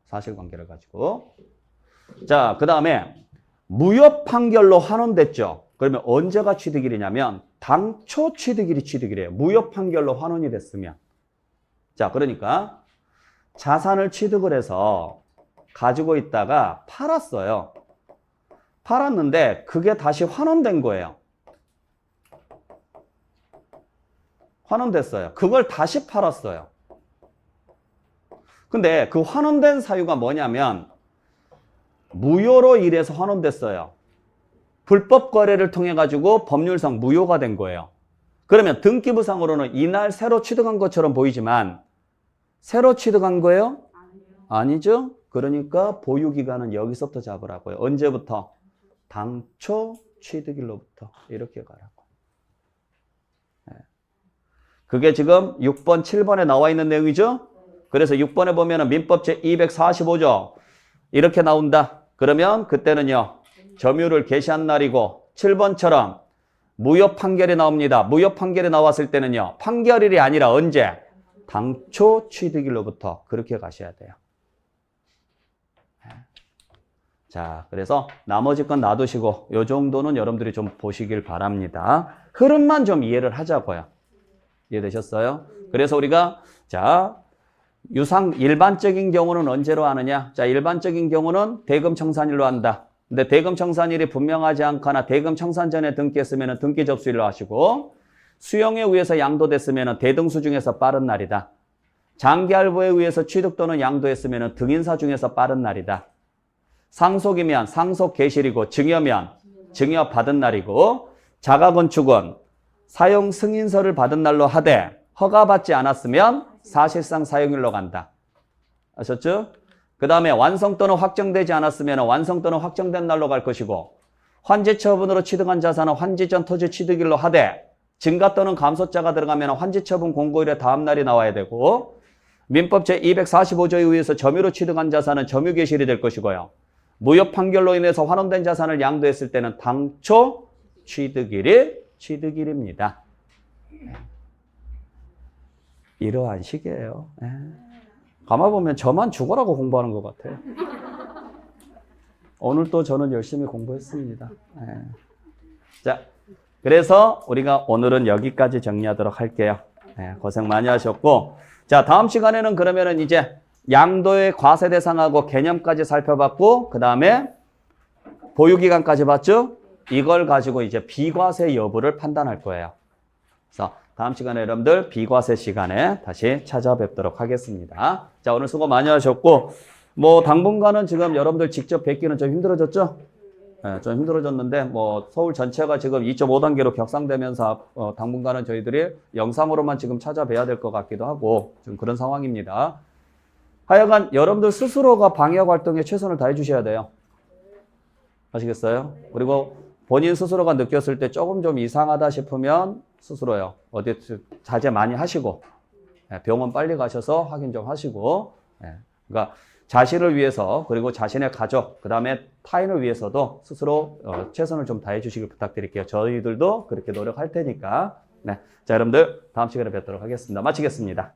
사실관계를 가지고. 자, 그 다음에 무효 판결로 환원됐죠. 그러면 언제가 취득일이냐면 당초 취득일이 취득일이에요. 무효 판결로 환원이 됐으면. 자, 그러니까 자산을 취득을 해서 가지고 있다가 팔았어요. 팔았는데 그게 다시 환원된 거예요. 환원됐어요. 그걸 다시 팔았어요. 근데 그 환원된 사유가 뭐냐면 무효로 인해서 환원됐어요. 불법 거래를 통해 가지고 법률상 무효가 된 거예요. 그러면 등기부상으로는 이날 새로 취득한 것처럼 보이지만 새로 취득한 거예요? 아니죠. 그러니까 보유기간은 여기서부터 잡으라고요. 언제부터? 당초 취득일로부터 이렇게 가라고. 그게 지금 6번, 7번에 나와 있는 내용이죠. 그래서 6번에 보면은 민법 제245조 이렇게 나온다. 그러면 그때는요. 점유를 개시한 날이고 7번처럼 무효 판결이 나옵니다. 무효 판결이 나왔을 때는요. 판결일이 아니라 언제? 당초 취득일로부터 그렇게 가셔야 돼요. 자, 그래서 나머지 건 놔두시고 요 정도는 여러분들이 좀 보시길 바랍니다. 흐름만 좀 이해를 하자고요. 이해되셨어요? 그래서 우리가 자 유상 일반적인 경우는 언제로 하느냐? 자, 일반적인 경우는 대금 청산일로 한다. 근데 대금 청산일이 분명하지 않거나 대금 청산 전에 등기했으면 등기 접수일로 하시고 수용에 의해서 양도됐으면 대등수 중에서 빠른 날이다. 장기할부에 의해서 취득 또는 양도했으면 등인사 중에서 빠른 날이다. 상속이면 상속 개시일이고 증여면 증여 받은 날이고 자가건축은 사용 승인서를 받은 날로 하되 허가받지 않았으면 사실상 사용일로 간다. 아셨죠? 그 다음에 완성 또는 확정되지 않았으면 완성 또는 확정된 날로 갈 것이고 환지 처분으로 취득한 자산은 환지 전 토지 취득일로 하되 증가 또는 감소자가 들어가면 환지 처분 공고일의 다음 날이 나와야 되고 민법 제245조에 의해서 점유로 취득한 자산은 점유 개시일이 될 것이고요. 무효 판결로 인해서 환원된 자산을 양도했을 때는 당초 취득일이 취득일입니다. 이러한 식이에요. 가만 보면 저만 죽어라고 공부하는 것 같아요. 오늘 또 저는 열심히 공부했습니다. 자, 그래서 우리가 오늘은 여기까지 정리하도록 할게요. 고생 많이 하셨고, 자, 다음 시간에는 그러면은 이제 양도의 과세 대상하고 개념까지 살펴봤고, 그 다음에 보유기간까지 봤죠? 이걸 가지고 이제 비과세 여부를 판단할 거예요. 그래서 다음 시간에 여러분들 비과세 시간에 다시 찾아뵙도록 하겠습니다. 자, 오늘 수고 많이 하셨고, 뭐 당분간은 지금 여러분들 직접 뵙기는 좀 힘들어졌죠? 네, 좀 힘들어졌는데 뭐 서울 전체가 지금 2.5단계로 격상되면서 당분간은 저희들이 영상으로만 지금 찾아뵈야 될 것 같기도 하고 좀 그런 상황입니다. 하여간 여러분들 스스로가 방역 활동에 최선을 다해 주셔야 돼요. 아시겠어요? 그리고 본인 스스로가 느꼈을 때 조금 좀 이상하다 싶으면 스스로요. 어디 자제 많이 하시고 병원 빨리 가셔서 확인 좀 하시고 그러니까 자신을 위해서 그리고 자신의 가족 그 다음에 타인을 위해서도 스스로 최선을 좀 다해 주시길 부탁드릴게요. 저희들도 그렇게 노력할 테니까. 네, 자 여러분들 다음 시간에 뵙도록 하겠습니다. 마치겠습니다.